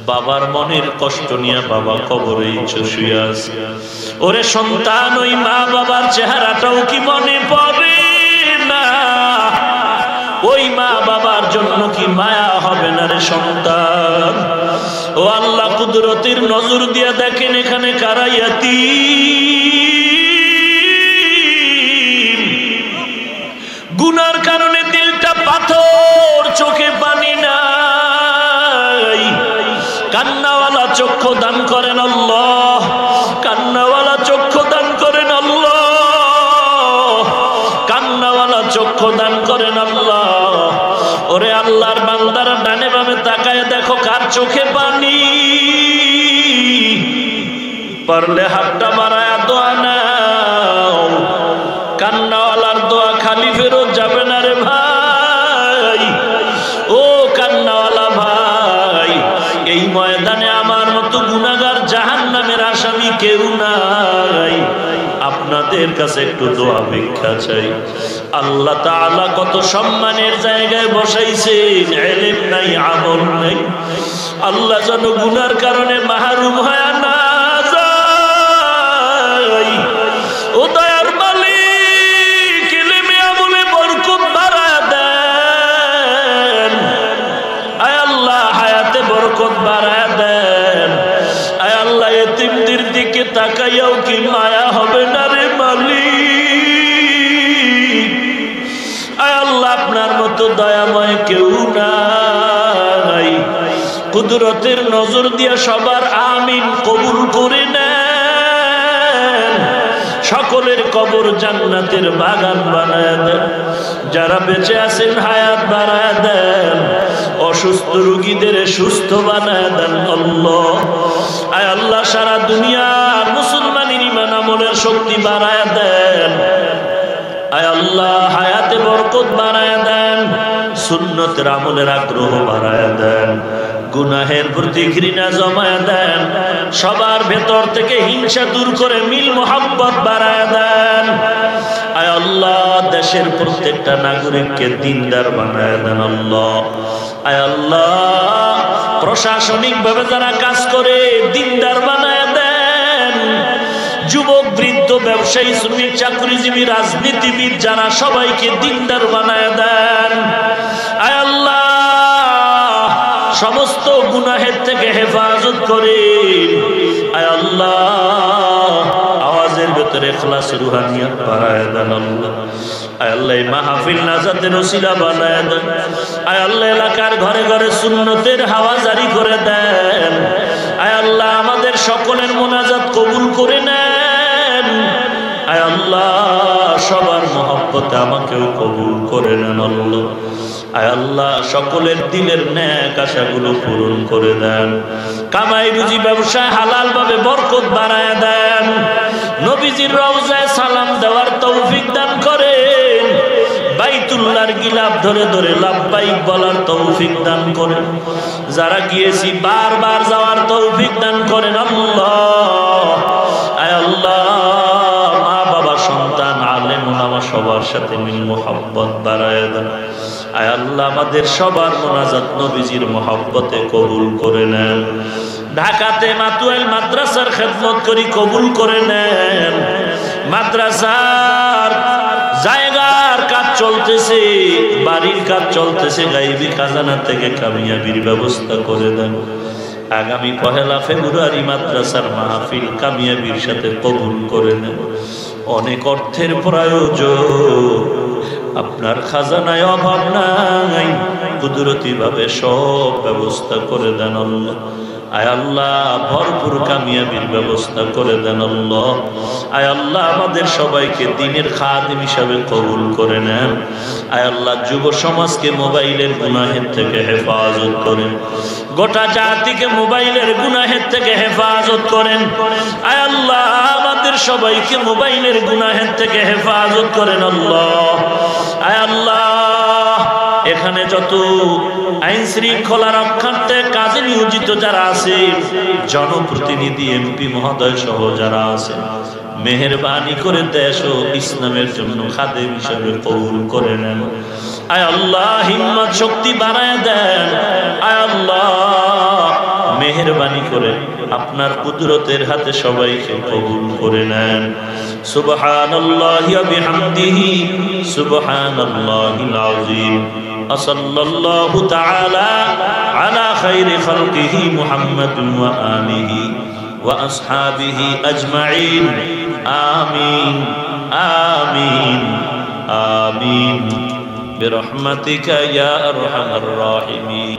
বাবার মনের কষ্ট নিয়ে বাবা কবরে শুয়ে আছে। ওরে সন্তান ওই মা বাবার চেহারাটাও কি মনে পড়ে না? ওই মা বাবার জন্য কি মায়া হবে না রে সন্তান? ও আল্লাহ কুদরতের নজর দিয়ে দেখেন এখানে কারা ইয়াতীম, গুনার কারণে দিলটা পাথর, চোখে পানি নাই। কান্নাওয়ালা চক্ষু দান করেন আল্লাহ, কান্নাওয়ালা চক্ষু দান করেন আল্লাহ, কান্নাওয়ালা চক্ষু দান করেন আল্লাহ। ওরে আল্লাহর বান্দারা ডানে বামে তাকায় দেখো কার চোখে পানি, পারলে হাতটা মারায় দোয়া নাও। কান্নাওয়ালার দোয়া খালি ফেরত যাবে না রে ভাই। ও কান্নাওয়ালা ভাই, এই ময়দানে আমার মতো গুনাহগার জাহান্নামের আসামি কেউ নাই। আপনাদের কাছে একটু দোয়া ভিক্ষা চাই। আল্লাহ তাআলা কত সম্মানের জায়গায় বসাইছেন, ইলম নাই আমল নাই। আল্লাহ যেন গুনার কারণে মাহরুম হয় না যায়। ও দয়ার মালিক ইলমে আমলে বরকত বাড়ায় দেন। আয় আল্লাহ হায়াতে বরকত বাড়ায় দেন। আয় আল্লাহ এতিমদের দিকে তাকাইয়াও কি মায়া হবে না রে মালিক? আয় আল্লাহ আপনার মতো দয়াময় কেউ নাই। কুদরতের নজর দিয়া সবার আমিন কবুল করে নেন। কবর জান্নাতের বাগান বানায় দেন। যারা বেঁচে আছেন হায়াত বাড়ায় দেন, অসুস্থ রোগীদের সুস্থ বানায় দেন আল্লাহ। আয় আল্লাহ সারা দুনিয়ার মুসলমানের ঈমান আমলের শক্তি বাড়ায় দেন। আয় আল্লাহ হায়াতে বরকত বাড়ায় দেন, সুন্নতের আমলের আগ্রহ বাড়ায় দেন, গুনাহের প্রতি ঘৃণা জমায় দেন, সবার ভেতর থেকে হিংসা দূর করে মিল মোহাব্বত বাড়ায় দেন। আয় আল্লাহ দেশের প্রত্যেকটা নাগরিককে দিনদার বানায় দেন আল্লাহ। আয় আল্লাহ প্রশাসনিক ভাবে যারা কাজ করে দিনদার বানায় দেন, যুবক বৃদ্ধ ব্যবসায়ী শ্রমিক চাকরিজীবী রাজনীতিবিদ যারা সবাইকে দিনদার বানায় দেন। আয় আল্লাহ সমস্ত গুনাহের থেকে হেফাজত করেন। আয় আল্লাহ আওয়াজের ভেতরে ইখলাস রুহানিয়ত বাড়ায় দেন আল্লাহ। আয় আল্লাহ মাহফিল নাজাতের ওসিলা বানায় দেন। আয় আল্লাহ এলাকার ঘরে ঘরে সুন্নতের হাওয়া জারি করে দেন। আয় আল্লাহ আমাদের সকলের মোনাজাত কবুল করে নেন। আয় আল্লাহ সবার মহব্বতে আমাকেও কবুল করে নেন আল্লাহ। আয় আল্লাহ সকলের দিলের ন্যাক আশাগুলো পূরণ করে দেন। কামাই রুজি ব্যবসায় হালাল ভাবে বরকত বাড়ায় দেন। নবীজির রওজায় সালাম দেওয়ার তৌফিক দান করেন। বাইতুল্লাহর গিলাফ ধরে ধরে লাব্বাইক বলার তৌফিক দান করেন। যারা গিয়েছি বারবার যাওয়ার তৌফিক দান করেন আল্লাহ। আয় আল্লাহ মা বাবা সন্তান আলেম ওলামা সবার সাথে মিল মোহাব্বত বাড়ায় দেন। আয় আল্লাহ আমাদের সবার মোনাজাত নবীজির মহব্বতে কবুল করে নেন। ঢাকাতে মাতুয়াইল মাদ্রাসার খেদমত করি, কবুল করে নেন। মাদ্রাসার জায়গার কাজ চলতেছে, বাড়ির কাজ চলতেছে, গাইবি খাজানা থেকে কামিয়াবির ব্যবস্থা করে দেন। আগামী 1 ফেব্রুয়ারি মাদ্রাসার মাহফিল কামিয়াবির সাথে কবুল করে নেন। অনেক অর্থের প্রয়োজন, আপনার খাজানায় অভাব নাই, কুদরতি ভাবে সব ব্যবস্থা করে দেন আল্লাহ। আয় আল্লাহ ভরপুর কামিয়াবির ব্যবস্থা করে দেন আল্লাহ। আয় আল্লাহ আমাদের সবাইকে দ্বীনের খাদিম হিসাবে কবুল করে নেন। আয় আল্লাহ যুব সমাজকে মোবাইলের গুনাহের থেকে হেফাজত করেন। গোটা জাতিকে মোবাইলের গুনাহের থেকে হেফাজত করেন। আয় আল্লাহ আমাদের সবাইকে মোবাইলের গুনাহের থেকে হেফাজত করেন আল্লাহ। আয় আল্লাহ এখানে যত আইন শৃঙ্খলা রক্ষার্থে কাজে নিয়োজিত যারা আছে, জনপ্রতিনিধি এমপি মহোদয় সহ যারা আছে, মেহেরবানি করে দেশ ও ইসলামের জন্য খাদেম হিসেবে কবুল করে নেন। আয় আল্লাহ হিম্মত শক্তি বাড়ায় দেন। আয় আল্লাহ মেহেরবানি করে আপনার কুদরতের হাতে সবাইকে কবুল করে নেন। সুবহানাল্লাহি ওয়া বিহামদিহি সুবহানাল্লাহিল আযীম। সাল্লাল্লাহু তাআলা আলা খাইরি খালকিহি মুহাম্মাদিন ওয়া আলিহি ওয়া আসহাবিহি আজমাইন। আমিন আমিন আমিন বিরহমাতিকা ইয়া আরহামার রাহিমিন।